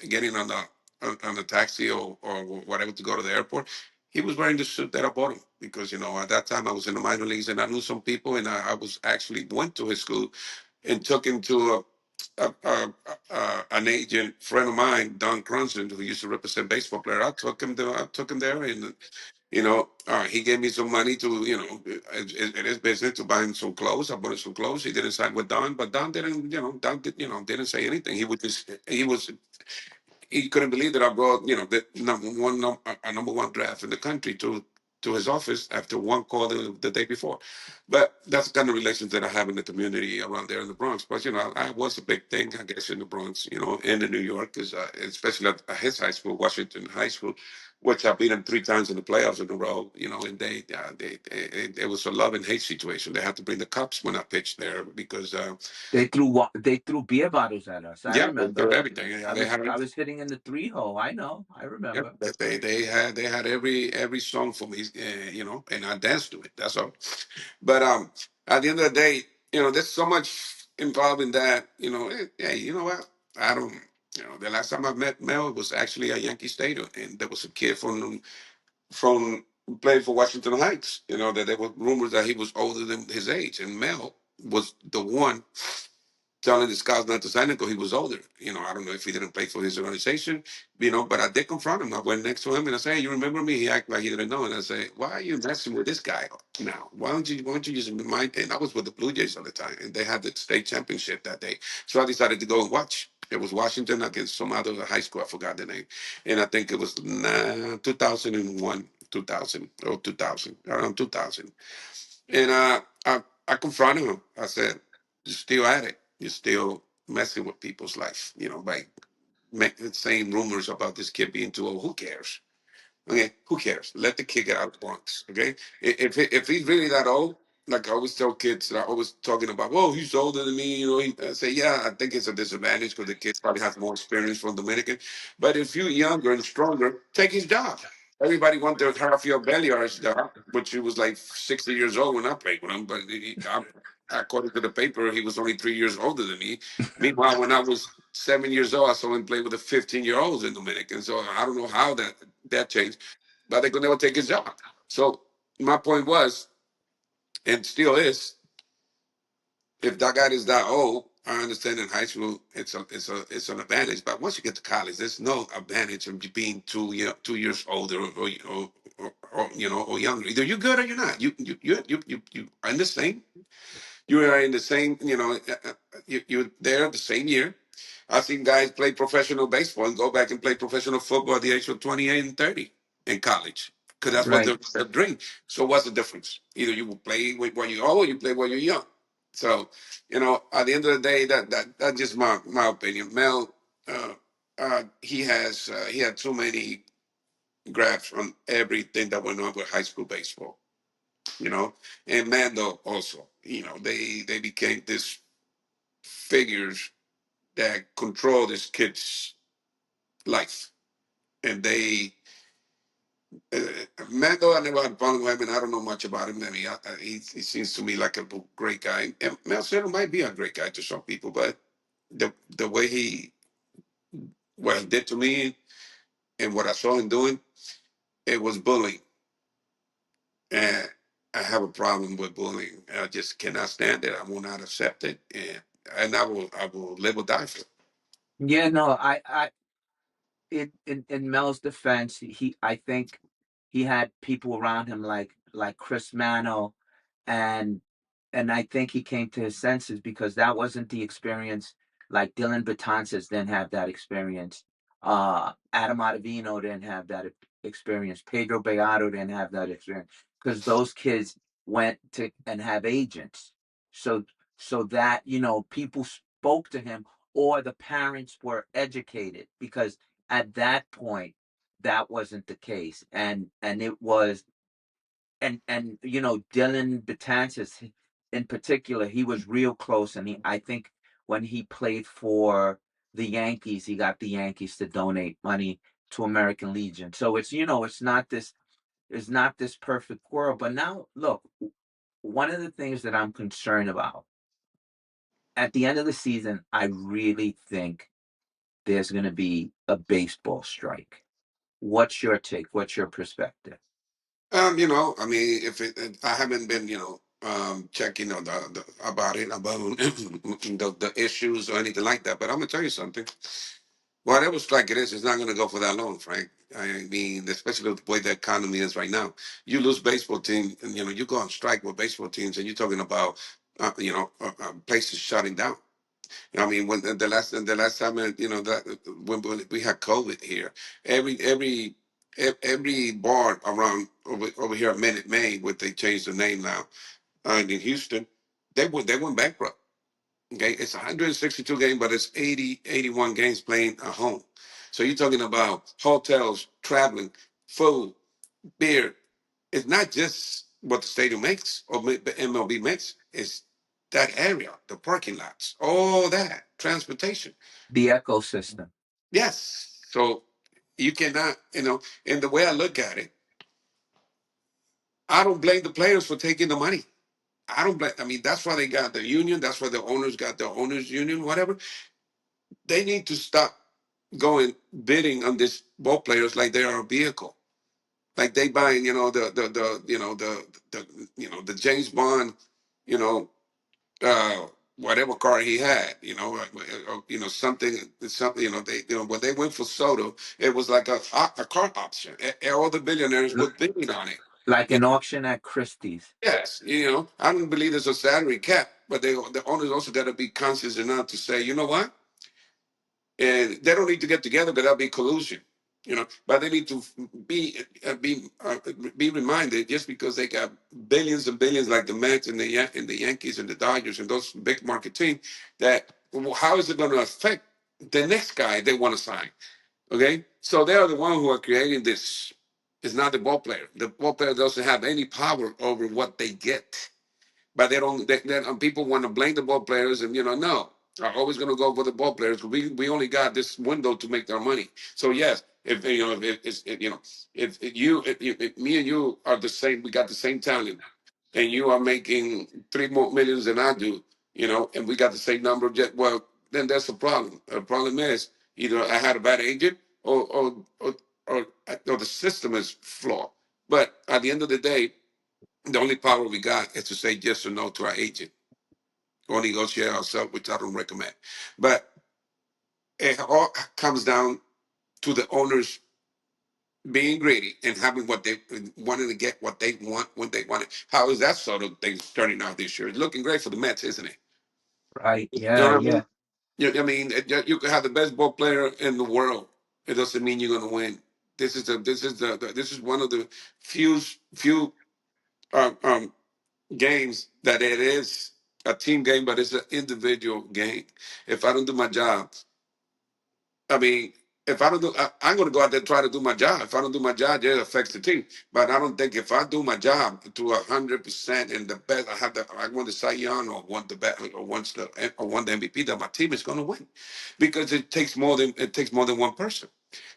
L: getting on the taxi or whatever to go to the airport. He was wearing the suit that I bought him because at that time I was in the minor leagues and I knew some people and I was actually went to his school and took him to an agent friend of mine, Don Crunson, who used to represent baseball player. I took him there, and he gave me some money to in his business to buy him some clothes. I bought him some clothes. He didn't sign with Don, but Don didn't, didn't say anything. He couldn't believe that I brought the number one draft in the country to his office after one call the day before. But that's the kind of relations that I have in the community around there in the Bronx. But I was a big thing, I guess, in the Bronx, and in New York, because especially at his high school, Washington High School, which I beat them 3 times in the playoffs in a row. And it was a love and hate situation. They had to bring the cops when I pitched there because
A: They threw beer bottles at us. I
L: yeah, they
A: remember.
L: did everything. Yeah, they had
A: I was hitting in the 3 hole. I know. I
L: yeah,
A: remember.
L: they had every song for me, and I danced to it. That's all. But at the end of the day, there's so much involved in that. Hey, you know what? I don't. The last time I met Mel was actually at Yankee Stadium, and there was a kid from playing for Washington Heights. That there were rumors that he was older than his age, and Mel was the one telling the scouts not to sign him because he was older. I don't know if he didn't play for his organization, but I did confront him. I went next to him and I said, "Hey, you remember me?" He acted like he didn't know. And I said, "Why are you messing with this guy now? Why don't you just mind?" And I was with the Blue Jays at the time and they had the state championship that day. So I decided to go and watch. It was Washington against some other high school. I forgot the name. And I think it was 2001, 2000 or 2000, around 2000. And I confronted him. I said, "You're still at it. You're still messing with people's life, by saying rumors about this kid being too old. Who cares? Okay, who cares? Let the kid get out of the Bronx. Okay, if he's really that old, like I always tell kids that I always talking about, whoa, he's older than me. I say, yeah, I think it's a disadvantage because the kids probably have more experience from Dominican. But if you're younger and stronger, take his job. Everybody wanted Rafael Belliar's job, which he was like 60 years old when I played with him. But according to the paper, he was only 3 years older than me. Meanwhile, when I was 7 years old, I saw him play with the 15-year-olds in Dominican. So I don't know how that changed, but they could never take his job. So my point was, and still is, if that guy is that old, I understand in high school it's an advantage, but once you get to college, there's no advantage of you being 2 years older or younger. Either you're good or you're not. You are in the same. You are in the same. You're there the same year. I've seen guys play professional baseball and go back and play professional football at the age of 28 and 30 in college because that's what
A: Right.
L: they're doing. So what's the difference? Either you will play when you're old or you play when you're young. So, at the end of the day, that's just my opinion. Mel, he had too many graphs on everything that went on with high school baseball, and Mando also. They became this figures that control this kid's life, and uh, Mando, I never had a problem with him, and I don't know much about him. I mean, he seems to me like a great guy. And Marcelo might be a great guy to some people, but the way what he did to me and what I saw him doing, it was bullying. And I have a problem with bullying. I just cannot stand it. I will not accept it. And I will live or die for it.
A: Yeah, no, in Mel's defense, I think he had people around him like Chris Mano, and I think he came to his senses because that wasn't the experience. Like Dylan Betances didn't have that experience. Adam Ottavino didn't have that experience. Pedro Beato didn't have that experience because those kids went to and have agents. So that people spoke to him, or the parents were educated, because at that point that wasn't the case, and it was, and Dylan Betances in particular, he was real close, and I think when he played for the Yankees, he got the Yankees to donate money to American Legion. So it's not this perfect world. But now look, one of the things that I'm concerned about at the end of the season, I really think there's going to be a baseball strike. What's your take? What's your perspective?
L: I mean, I haven't been, checking on about the issues or anything like that. But I'm gonna tell you something. Whatever strike it is, it's not gonna go for that long, Frank. I mean, especially the way the economy is right now. You lose baseball team, and you go on strike with baseball teams, and you're talking about, places shutting down. I mean, when the last time, that when we had COVID here, every bar around over here at Minute Maid, what they changed the name now, in Houston, they went bankrupt. Okay, it's 162 games, but it's 81 games playing at home. So you're talking about hotels, traveling, food, beer. It's not just what the stadium makes or the MLB makes. It's that area, the parking lots, all that transportation.
A: The ecosystem.
L: Yes. So you cannot, and the way I look at it, I don't blame the players for taking the money. I don't blame. I mean, that's why they got the union. That's why the owners got the owners union. Whatever. They need to stop going bidding on these ball players like they are a vehicle. Like they buying, the James Bond, you know, uh, whatever car he had, something. When they went for Soto, it was like a car option. All the billionaires were bidding on it.
A: Like an auction at Christie's.
L: Yes, I don't believe there's a salary cap, but the owners also got to be conscious enough to say, you know what, and they don't need to get together, but that'll be collusion. But they need to be reminded, just because they got billions and billions like the Mets and the Yankees and the Dodgers and those big market teams, that how is it going to affect the next guy they want to sign? Okay, so they are the ones who are creating this. It's not the ball player. The ball player doesn't have any power over what they get. But they don't. People want to blame the ball players, and no, I'm always going to go for the ball players because we only got this window to make our money. So yes, if me and you are the same, we got the same talent, and you are making 3 more millions than I do, and we got the same number of well, then that's the problem. The problem is either I had a bad agent or the system is flawed. But at the end of the day, the only power we got is to say yes or no to our agent or negotiate ourselves, which I don't recommend. But it all comes down to the owners being greedy and having what they wanted to get what they want when they want it. How is that sort of thing turning out this year? It's looking great for the Mets, isn't it?
A: Right.
L: You know
A: Yeah.
L: what I mean?
A: Yeah.
L: I mean, you could have the best ball player in the world. It doesn't mean you're going to win. This is one of the few um, um, games that it is a team game, but it's an individual game. If I don't do my job, I mean, if I don't do, I'm going to go out there and try to do my job. If I don't do my job, yeah, it affects the team. But I don't think if I do my job to 100% and the best, I won the Cy Young or won the best or won the MVP, that my team is going to win, because it takes more than one person.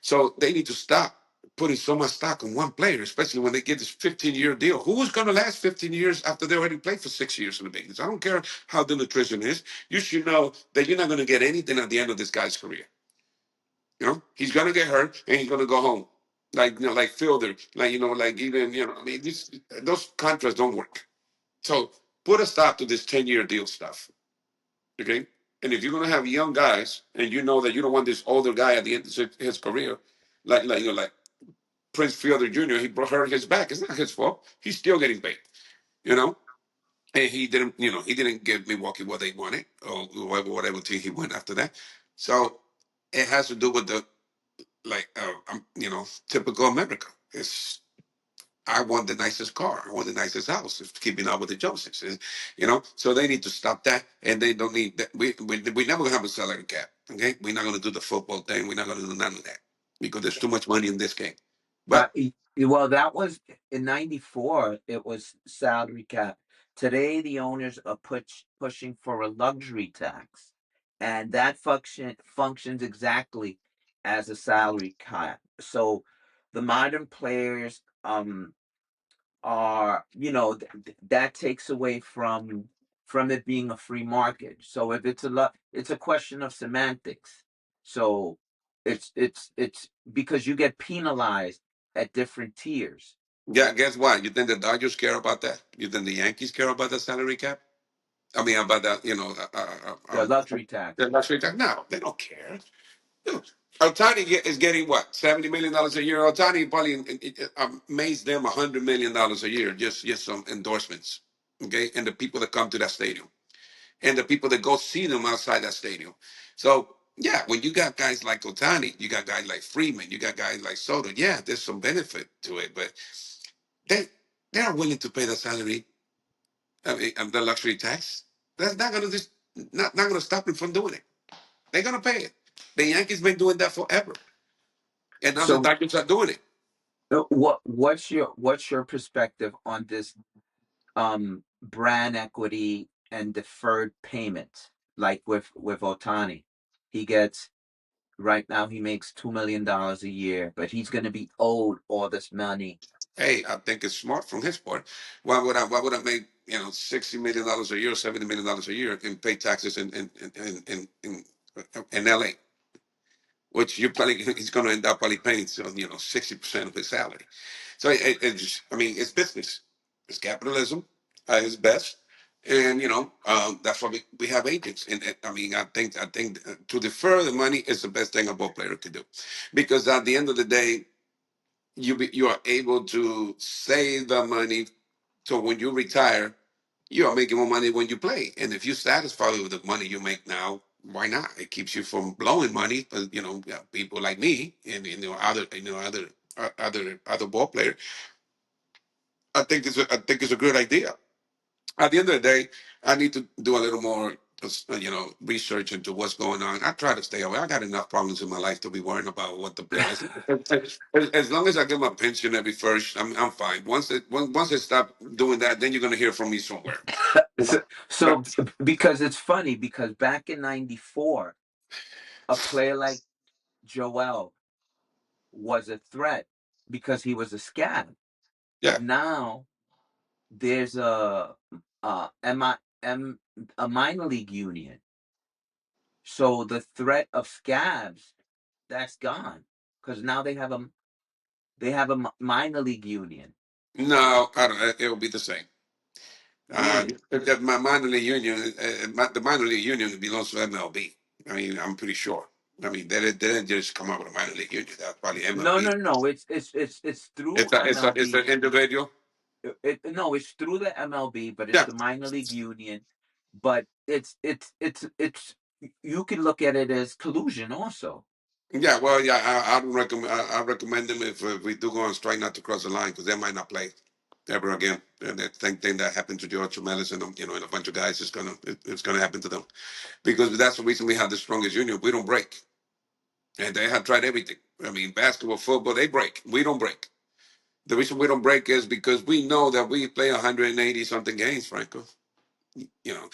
L: So they need to stop putting so much stock in one player, especially when they get this 15-year deal. Who is going to last 15 years after they already played for 6 years in the big leagues? I don't care how the nutrition is. You should know that you're not going to get anything at the end of this guy's career. He's gonna get hurt and he's gonna go home. Like Fielder, like even I mean, those contracts don't work. So put a stop to this 10-year deal stuff. Okay. And if you're gonna have young guys and you know that you don't want this older guy at the end of his career, like Prince Fielder Jr., he hurt his back. It's not his fault. He's still getting paid, you know? And he didn't give Milwaukee what they wanted, or whatever team he went after that. So it has to do with typical America. It's I want the nicest car, I want the nicest house. It's keeping up with the Joneses, So they need to stop that, and they don't need that. We never gonna have a salary cap. Okay, we're not gonna do the football thing. We're not gonna do none of that because there's too much money in this game. But
A: Well, that was in '94. It was salary cap. Today, the owners are pushing for a luxury tax, and that functions exactly as a salary cap. So, the modern players are that takes away from it being a free market. So if it's a question of semantics. So it's because you get penalized at different tiers.
L: yeah, guess what? You think the Dodgers care about that? You think the Yankees care about the salary cap? I mean, about that,
A: The luxury tax.
L: the luxury tax? No, they don't care. Otani is getting what, $70 million a year. Otani probably makes them $100 million a year, just some endorsements, okay, and the people that come to that stadium, and the people that go see them outside that stadium. So yeah, when you got guys like Otani, you got guys like Freeman, you got guys like Soto. Yeah, there's some benefit to it, but they they are willing to pay the salary, I mean, the luxury tax. That's not gonna just not gonna stop them from doing it. They're gonna pay it. The Yankees been doing that forever, and now the
A: So
L: Dodgers are doing it.
A: what's your perspective on this brand equity and deferred payment, like with Otani? He gets Right now he makes $2 million a year, but he's going to be owed all this money.
L: Hey, I think it's smart from his part. Why would I make $60 million a year, $70 million a year, and pay taxes in LA, which he's going to end up probably paying 60% of his salary. So I mean, it's business, it's capitalism at its best, and that's why we have agents. And I mean, I think to defer the money is the best thing a ball player could do, because at the end of the day, you are able to save the money. So when you retire, you are making more money when you play. And if you're satisfied with the money you make now, why not? It keeps you from blowing money. But people like me and other ball players, I think it's a good idea. At the end of the day, I need to do a little more research into what's going on. I try to stay away. I got enough problems in my life to be worrying about what the players. As long as I get my pension every first, I'm fine. Once they stop doing that, then you're gonna hear from me somewhere.
A: So because it's funny because back in '94, a player like Joel was a threat because he was a scab.
L: Yeah.
A: Now there's a minor league union, so the threat of scabs that's gone because now they have a minor league union.
L: No, I don't. It'll be the same.
A: Really?
L: My minor league union, the minor league union belongs to MLB. I mean, I'm pretty sure. I mean, they didn't just come up with a minor league union. That's probably
A: No,
L: MLB.
A: no, no. It's through
L: It's an
A: MLB.
L: individual.
A: No, it's through the MLB, but it's
L: Yeah,
A: the minor league union. But it's you can look at it as collusion also.
L: yeah. Well, yeah. I don't recommend. I recommend them if we do go on strike not to cross the line because they might not play ever again. And the same thing that happened to George Mellis and and a bunch of guys is it's gonna happen to them because that's the reason we have the strongest union. We don't break, and they have tried everything. I mean, basketball, football, they break. We don't break. The reason we don't break is because we know that we play 180 something games, Franco. I don't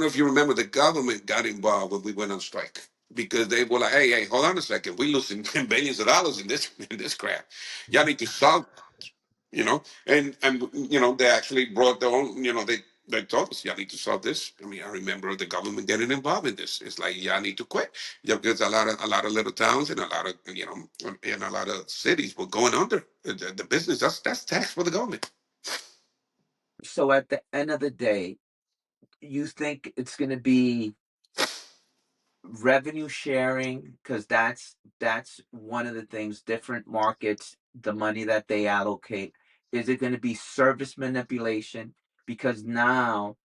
L: know if you remember, the government got involved when we went on strike because they were like, hey, hold on a second, we're losing billions of dollars in this crap. Y'all need to solve, and they actually brought their own, they told us y'all need to solve this. I mean, I remember the government getting involved in this. It's like y'all need to quit. Yeah, because a lot of little towns and a lot of and a lot of cities were going under. The business that's tax for the government.
A: So at the end of the day, you think it's going to be revenue sharing because that's one of the things. Different markets, the money that they allocate. Is it going to be service manipulation? Because now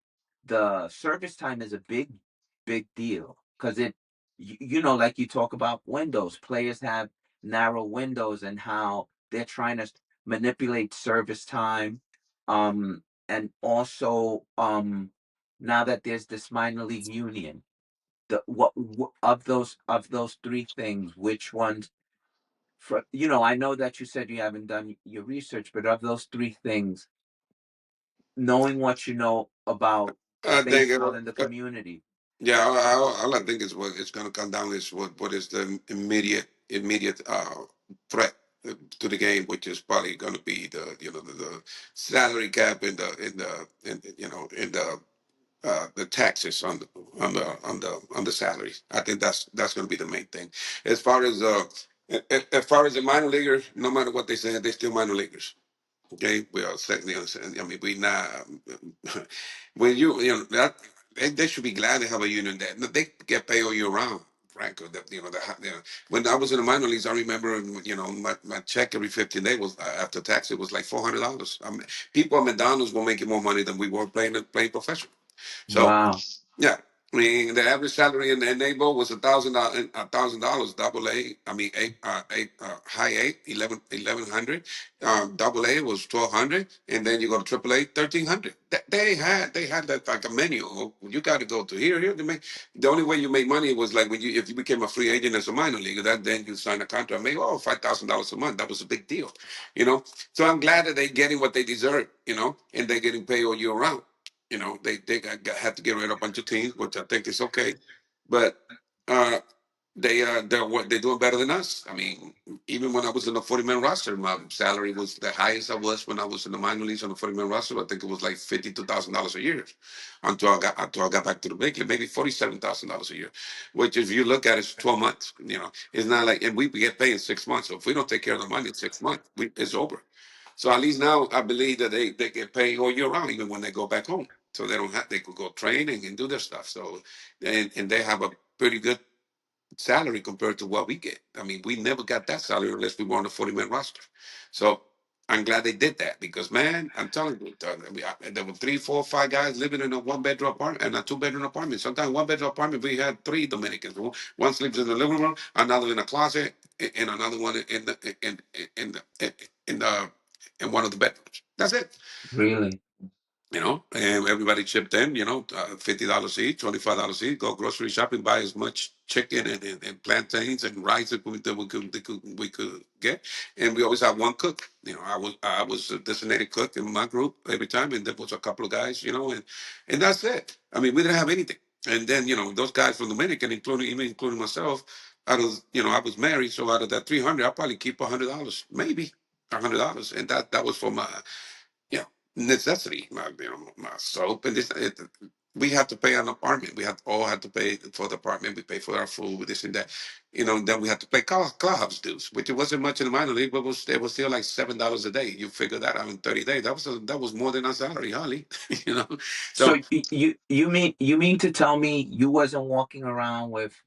A: the service time is a big deal because like you talk about windows. Players have narrow windows and how they're trying to manipulate service time, and also now that there's this minor league union, of those three things, which ones? I know that you said you haven't done your research, but of those three things, knowing what you know about
L: I think
A: baseball
L: it'll,
A: in the community.
L: Yeah, all I think is what it's going to come down is what is the immediate threat to the game, which is probably going to be the salary cap and the taxes on the salaries. I think that's going to be the main thing. As far as the minor leaguers, no matter what they say, they're still minor leaguers. Okay, we are secondly understand. I mean, we not when that they should be glad they have a union there. They get paid all year round. Franco, when I was in the minor leagues, I remember, my check every 15 days was after tax. It was like $400. I mean, people at McDonald's were making more money than we were playing professional. So,
A: Wow.
L: yeah, I mean, the average salary in the NABO was $1,000, double A. I mean, high A, 1100. Double A was 1200, and then you go to triple A, 1300. They had that like a menu. Oh, you got to go to here. The only way you make money was like if you became a free agent as a minor league. Then you sign a contract, make $5,000 a month. That was a big deal, you know. So I'm glad that they're getting what they deserve, and they're getting paid all year round. Had to get rid of a bunch of teams, which I think is okay, but uh, they're doing better than us. I mean, even when I was in the 40-man roster, my salary was the highest I was when I was in the minor leagues on the 40-man roster. I think it was like $52,000 a year until I got back to the big league, maybe $47,000 a year. Which, if you look at it, it's 12 months. It's not like, and we get paid in 6 months. So if we don't take care of the money in 6 months, it's over. So at least now I believe that they get paid all year round, even when they go back home. So they could go training and do their stuff. So and they have a pretty good salary compared to what we get. I mean, we never got that salary unless we were on the 40-man roster. So I'm glad they did that because, man, I'm telling you, there were 3, 4, 5 guys living in a one-bedroom apartment and a two-bedroom apartment. Sometimes one-bedroom apartment, we had 3 Dominicans. One sleeps in the living room, another in a closet, and another one in one of the bedrooms. That's it.
A: Really?
L: And everybody chipped in, $50 each, $25 each, go grocery shopping, buy as much chicken and plantains and rice that we could get. And we always have one cook. I was a designated cook in my group every time, and there was a couple of guys, and that's it. I mean, we didn't have anything. And then, those guys from Dominican, including myself, I was married, so out of that 300, I'll probably keep $100, maybe $100. And that was for my, you know, necessity, my soap, and we have to pay an apartment. We all have to pay for the apartment. We pay for our food, this and that. Then we have to pay clubhouse dues, which it wasn't much in the minor league, but it was still like $7 a day. You figure that out in 30 days. That was more than our salary, hardly. you know.
A: So
L: So
A: you mean to tell me you wasn't walking around with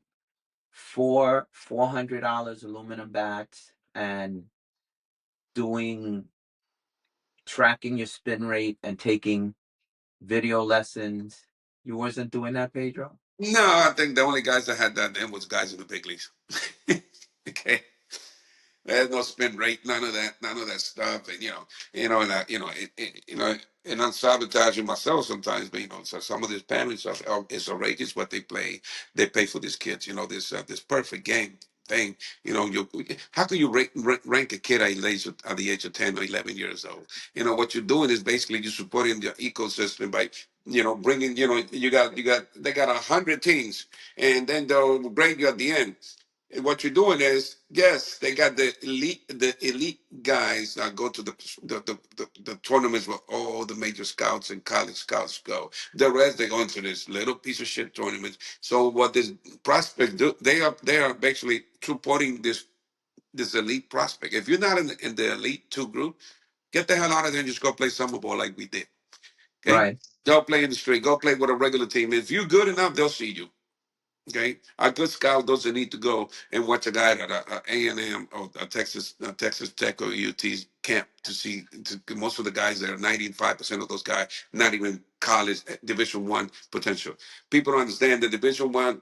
A: $400 aluminum bats and doing tracking your spin rate and taking video lessons? You wasn't doing that, Pedro?
L: no, I think the only guys that had that then was guys in the big leagues. Okay. There's no spin rate, none of that stuff, and and and I'm sabotaging myself sometimes. But so some of these parents it's outrageous what they pay for these kids. This perfect game thing. How can you rank a kid at the age of 10 or 11 years old? What you're doing is basically you're supporting the ecosystem by bringing they got 100 teams, and then they'll grade you at the end. And what you're doing is, yes, they got the elite guys that go to the tournaments where all the major scouts and college scouts go. The rest they go into this little piece of shit tournament. So what this prospect do? They are basically supporting this elite prospect. If you're not in the elite two group, get the hell out of there and just go play summer ball like we did. Okay,
A: Right.
L: go play in the street. Go play with a regular team. If you're good enough, they'll see you. Okay, a good scout doesn't need to go and watch a guy at a A&M or a Texas Tech or UT camp to see. Most of the guys there, 95% of those guys, not even college Division I potential. People don't understand that Division I.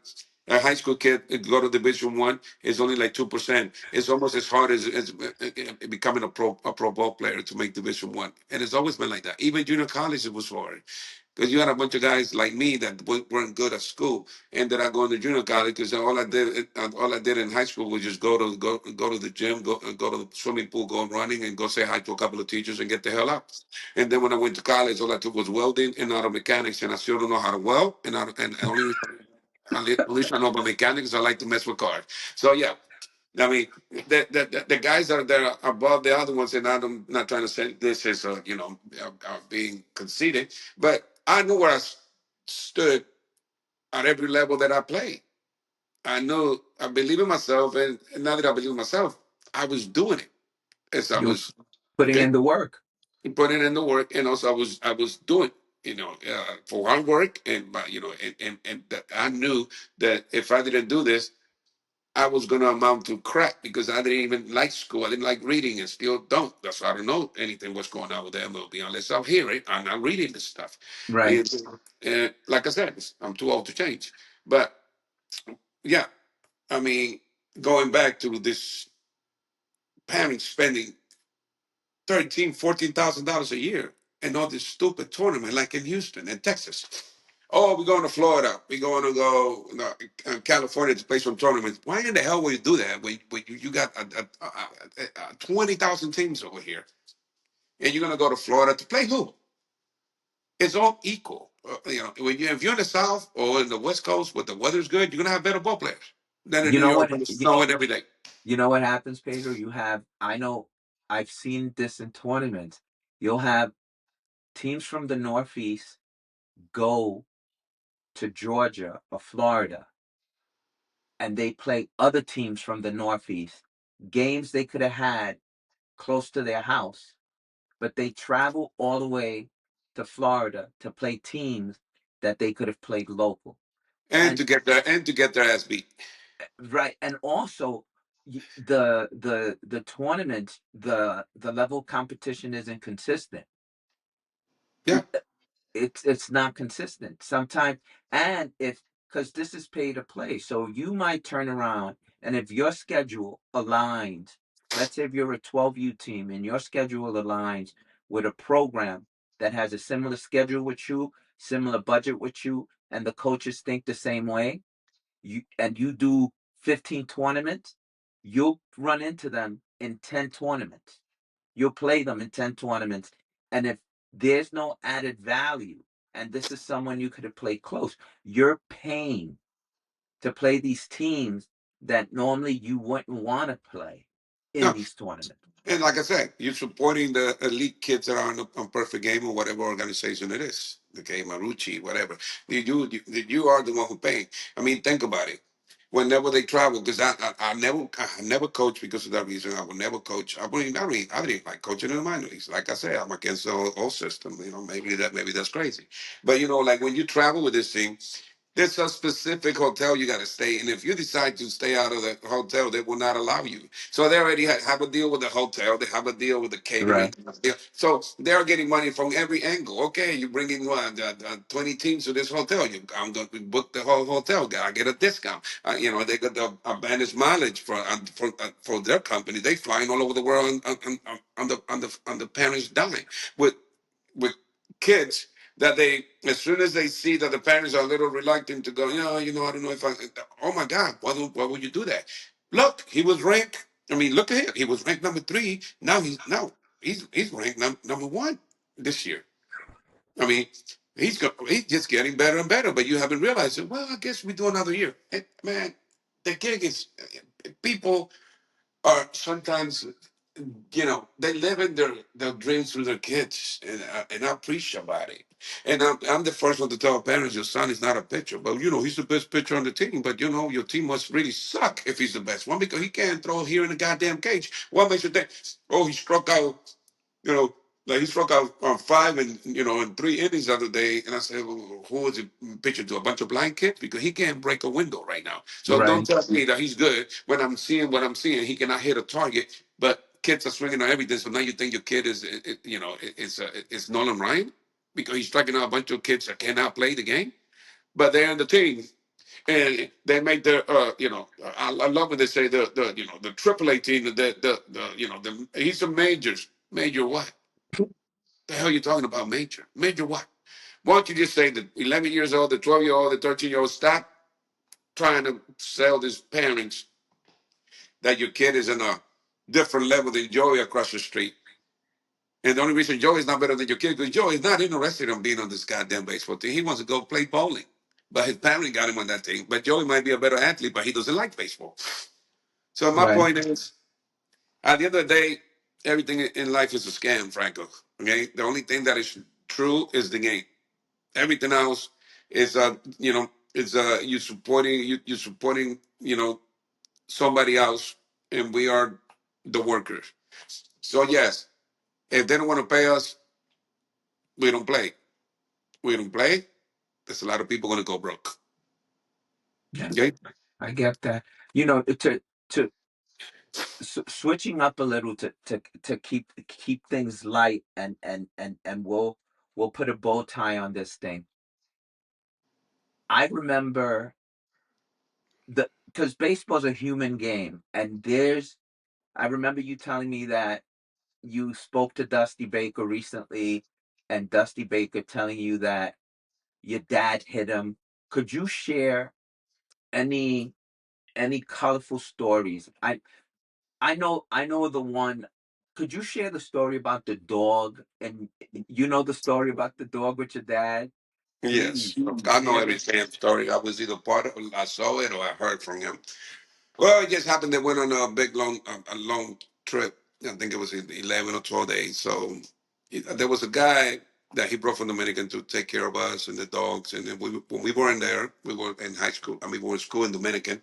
L: A high school kid go to Division I is only like 2%. It's almost as hard as becoming a pro ball player to make Division I, and it's always been like that. Even junior college, it was hard because you had a bunch of guys like me that weren't good at school, ended up going to junior college because all I did in high school was just go to the gym, go to the swimming pool, go running, and go say hi to a couple of teachers and get the hell out. And then when I went to college, all I took was welding and auto mechanics, and I still don't know how to weld, and only at least I know about mechanics. I like to mess with cars. So yeah, I mean, the guys that are above the other ones, and I'm not trying to say this is being conceited, but I know where I stood at every level that I played. I know I believe in myself, and now that I believe in myself, I was doing it. As I
A: You was
L: was
A: putting
L: okay,
A: in the work.
L: putting in the work, and also I was doing. For hard work, and and that I knew that if I didn't do this, I was going to amount to crap because I didn't even like school. I didn't like reading and still don't. That's why I don't know anything what's going on with the MLB unless I hear it. I'm not reading this stuff.
A: Right.
L: And like I said, I'm too old to change. But yeah, I mean, going back to this parents spending $13,000-$14,000 a year and all this stupid tournament like in Houston and Texas. Oh, we're going to Florida. We're going to go California to play some tournaments. Why in the hell would you do that when you got 20,000 teams over here, and you're going to go to Florida to play who? It's all equal. If you're in the South or in the West Coast where the weather's good, you're going to have better ball players than in
A: You
L: New
A: know
L: York
A: what?
L: when it's snowing every day.
A: You know what happens, Pedro? I know, I've seen this in tournaments. You'll have teams from the Northeast go to Georgia or Florida, and they play other teams from the Northeast. Games they could have had close to their house, but they travel all the way to Florida to play teams that they could have played local.
L: And
A: And
L: to get their ass beat.
A: right, and also the tournament, the level of competition isn't consistent.
L: Yeah.
A: It's not consistent sometimes, and if because this is pay to play, so you might turn around, and if your schedule aligns, let's say if you're a 12U team and your schedule aligns with a program that has a similar schedule with you, similar budget with you, and the coaches think the same way, you do 15 tournaments, you'll run into them in 10 tournaments. You'll play them in 10 tournaments. And if there's no added value, and this is someone you could have played close, you're paying to play these teams that normally you wouldn't want to play in
L: No,
A: these tournaments.
L: and like I said, you're supporting the elite kids that are on Perfect Game or whatever organization it is, okay, Marucci, whatever. You are the one who paying. I mean, think about it. Whenever they travel, because I never coach because of that reason. I will never coach. I didn't like coaching in the minor leagues. Like I said, I'm against the whole system. You know, maybe that's crazy. But you know, like when you travel with this team, there's a specific hotel you got to stay in. If you decide to stay out of the hotel, they will not allow you. So they already have a deal with the hotel. They have a deal with the catering.
A: Right.
L: So they're getting money from every angle. Okay, you're bringing 20 teams to this hotel. I'm going to book the whole hotel. I get a discount. You know, they got the advantage mileage for their company. They flying all over the world on the parents' dime with kids that they, as soon as they see that the parents are a little reluctant to go, I don't know if oh my God, why would you do that? Look, he was ranked. I mean, look at him. He was ranked number 3. Now he's ranked number 1 this year. I mean, he's just getting better and better. But you haven't realized it. Well, I guess we do another year. And, man, the gig is people are sometimes, they live in their dreams through their kids, and I appreciate about it. And I'm the first one to tell parents your son is not a pitcher, but he's the best pitcher on the team. But your team must really suck if he's the best one because he can't throw here in the goddamn cage. What makes you think? Oh, he struck out. You know, like he struck out on 5 and in 3 innings the other day, and I said, well, who was he pitching to? A bunch of blind kids because he can't break a window right now. So don't
A: Right.
L: tell me that he's good when I'm seeing what I'm seeing. He cannot hit a target, but kids are swinging on everything. So now you think your kid is Nolan Ryan because he's striking out a bunch of kids that cannot play the game, but they're in the team. And they make their, I love when they say the AAA team, he's a major what? The hell you talking about major? Major what? Why don't you just say the 11 years old, the 12-year-old, the 13-year-old, stop trying to sell these parents that your kid is in a different level than Joey across the street. And the only reason Joey's not better than your kid because Joey's not interested in being on this goddamn baseball team. He wants to go play bowling. But his parents got him on that team. But Joey might be a better athlete, but he doesn't like baseball. So my
A: Right.
L: point is, at the end of the day, everything in life is a scam, Franco. Okay? The only thing that is true is the game. Everything else is you supporting somebody else, and we are the workers. So yes, if they don't want to pay us, we don't play. We don't play. There's a lot of people going to go broke.
A: Yeah,
L: Okay.
A: I get that. To switching up a little to keep things light, and we'll put a bow tie on this thing. I remember because baseball's a human game, and I remember you telling me that you spoke to Dusty Baker recently, and Dusty Baker telling you that your dad hit him. Could you share any colorful stories? I know the one. Could you share the story about the dog? And you know the story about the dog with your dad?
L: Yes,
A: Please
L: I know
A: share
L: every
A: this.
L: damn story. I was either part of it, I saw it, or I heard from him. Well, it just happened they went on a big long trip. I think it was 11 or 12 days. So there was a guy that he brought from Dominican to take care of us and the dogs. And then when we were in there, we were in high school. I mean, we were in school in Dominican.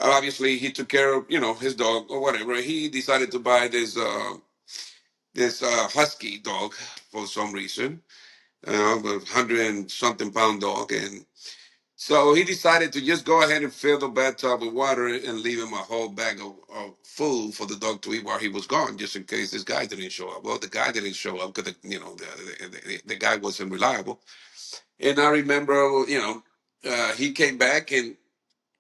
L: Obviously, he took care of his dog or whatever. He decided to buy this husky dog for some reason, a 100-and-something-pound dog, and so he decided to just go ahead and fill the bathtub with water and leave him a whole bag of food for the dog to eat while he was gone, just in case this guy didn't show up. Well, the guy didn't show up because the guy wasn't reliable. And I remember, he came back and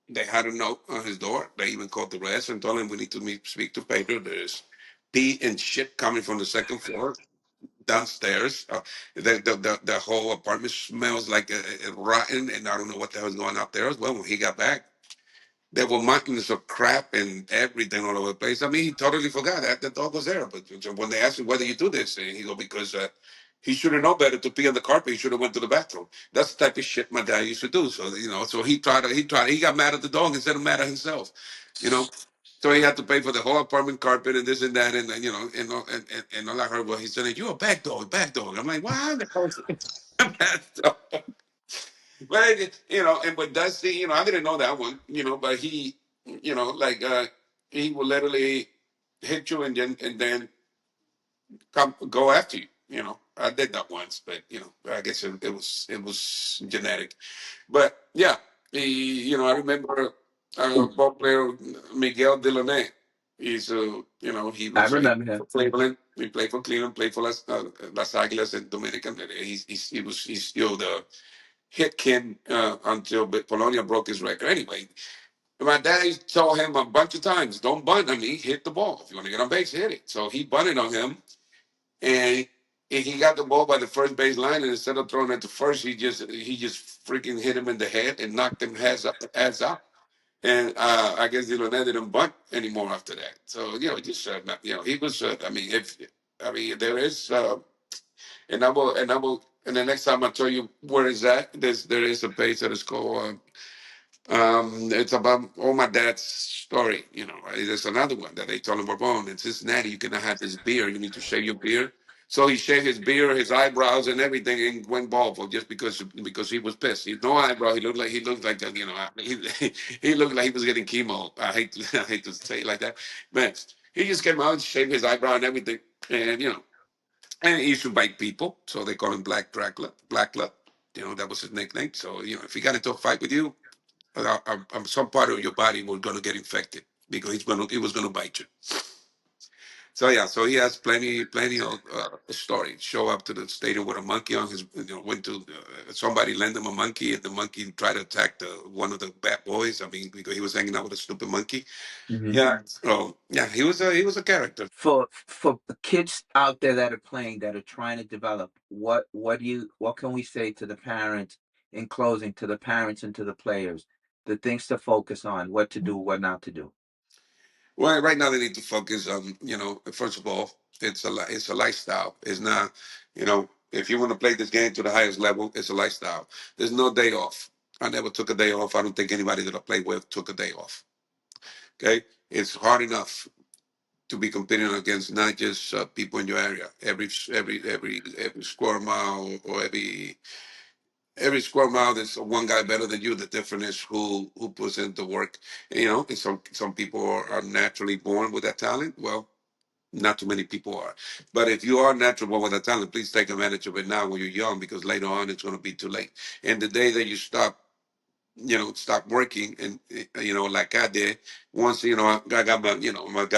L: they had a note on his door. They even called the rest and told him we need to speak to Pedro. There's pee and shit coming from the second floor. downstairs. The whole apartment smells like rotten, and I don't know what the hell's going up there as well. When he got back, there were mountains of crap and everything all over the place. I mean, he totally forgot that the dog was there. But when they asked him, why do you do this? And he go, because he should have known better to pee on the carpet. He should have went to the bathroom. That's the type of shit my dad used to do. So, so he got mad at the dog instead of mad at himself, you know. So he had to pay for the whole apartment carpet and this and that. And, and all I heard was he said, you're a bad dog, bad dog. I'm like, wow, the hell is a bad dog? But and but Dusty, I didn't know that one, but he, like he will literally hit you and then come go after you. I did that once, but I guess it was genetic. But yeah, I remember ball player Miguel Delaunay. He's he
A: I
L: was
A: remember him.
L: for Cleveland. He played for Cleveland, played for Las Águilas and Dominican. He's still the hit Ken until Polonia broke his record. Anyway, my daddy told him a bunch of times, "Don't bunt on me. Hit the ball. If you want to get on base, hit it." So he bunted on him, and he got the ball by the first base line, and instead of throwing it to first, he just freaking hit him in the head and knocked him heads up. And I guess Delaunay didn't bunt anymore after that. So just he was. There is. And the next time I tell you where is that, there is a page that is called, it's about all my dad's story, right? There's another one that they told him, Borbon, in Cincinnati, you cannot have this beard, you need to shave your beard. So he shaved his beard, his eyebrows, and everything, and went bald just because he was pissed. He had no eyebrow. He looked like he looked like he was getting chemo. I hate to say it like that, man. He just came out and shaved his eyebrow and everything, and he used to bite people, so they call him Black Dracula. Blackla, that was his nickname. So if he got into a fight with you, some part of your body was going to get infected because he was going to bite you. So yeah, so he has plenty of stories. Show up to the stadium with a monkey on his, went to somebody lend him a monkey, and the monkey tried to attack one of the bad boys. I mean, because he was hanging out with a stupid monkey.
A: Mhm.
L: Yeah. So yeah, he was a character.
A: For the kids out there that are playing, that are trying to develop, what can we say to the parents in closing, to the parents and to the players, the things to focus on, what to do, what not to do?
L: Well, right now they need to focus on, first of all, it's a lifestyle. It's not, if you want to play this game to the highest level, it's a lifestyle. There's no day off. I never took a day off. I don't think anybody that I played with took a day off. Okay, it's hard enough to be competing against not just people in your area. Every square mile or every square mile, there's one guy better than you. The difference is who puts in the work. And some people are naturally born with that talent. Well, not too many people are. But if you are natural born with that talent, please take advantage of it now when you're young, because later on it's going to be too late. And the day that you stop working, and like I did, once I got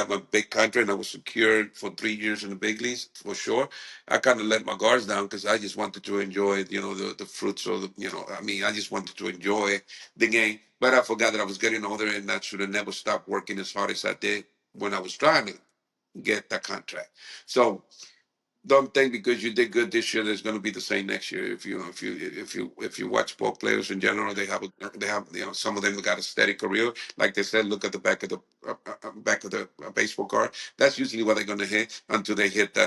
L: my big contract and I was secured for 3 years in the big leagues for sure. I kind of let my guards down because I just wanted to enjoy the fruits of I just wanted to enjoy the game, but I forgot that I was getting older and I should have never stopped working as hard as I did when I was trying to get that contract. So don't think because you did good this year, there's going to be the same next year. If you watch ball players in general, they have some of them got a steady career. Like they said, look at the back of the baseball card. That's usually what they're going to hit until they hit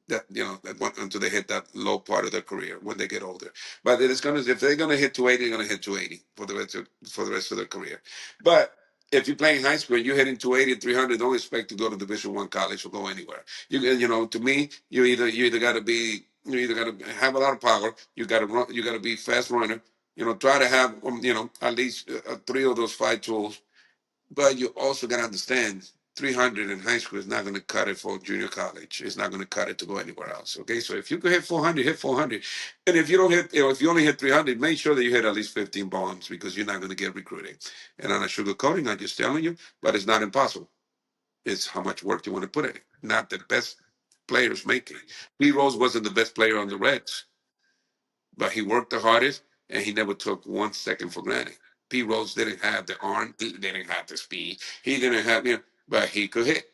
L: until they hit that low part of their career when they get older. But if they're going to hit 280, they're going to hit 280 for the rest of their career. But if you're playing high school and you're hitting 280, 300, don't expect to go to Division I college or go anywhere. To me, you either got to have a lot of power. You got to run. You got to be fast runner. Try to have at least three of those five tools. But you also got to understand, 300 in high school is not going to cut it for junior college. It's not going to cut it to go anywhere else. Okay, so if you can hit 400, hit 400, and if you don't hit, if you only hit 300, make sure that you hit at least 15 bombs because you're not going to get recruited. And on a sugarcoating, I'm just telling you, but it's not impossible. It's how much work you want to put in it. Not the best players make it. P. Rose wasn't the best player on the Reds, but he worked the hardest and he never took 1 second for granted. P. Rose didn't have the arm, he didn't have the speed, he didn't have, but he could hit.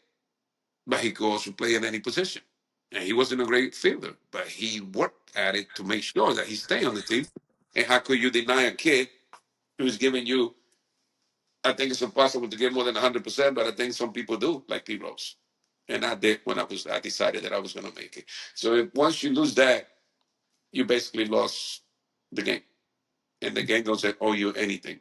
L: But he could also play in any position. And he wasn't a great fielder, but he worked at it to make sure that he stay on the team. And how could you deny a kid who's giving you? I think it's impossible to give more than 100%, but I think some people do, like P Rose. And I did when I decided that I was going to make it. So once you lose that, you basically lost the game, and the game doesn't owe you anything.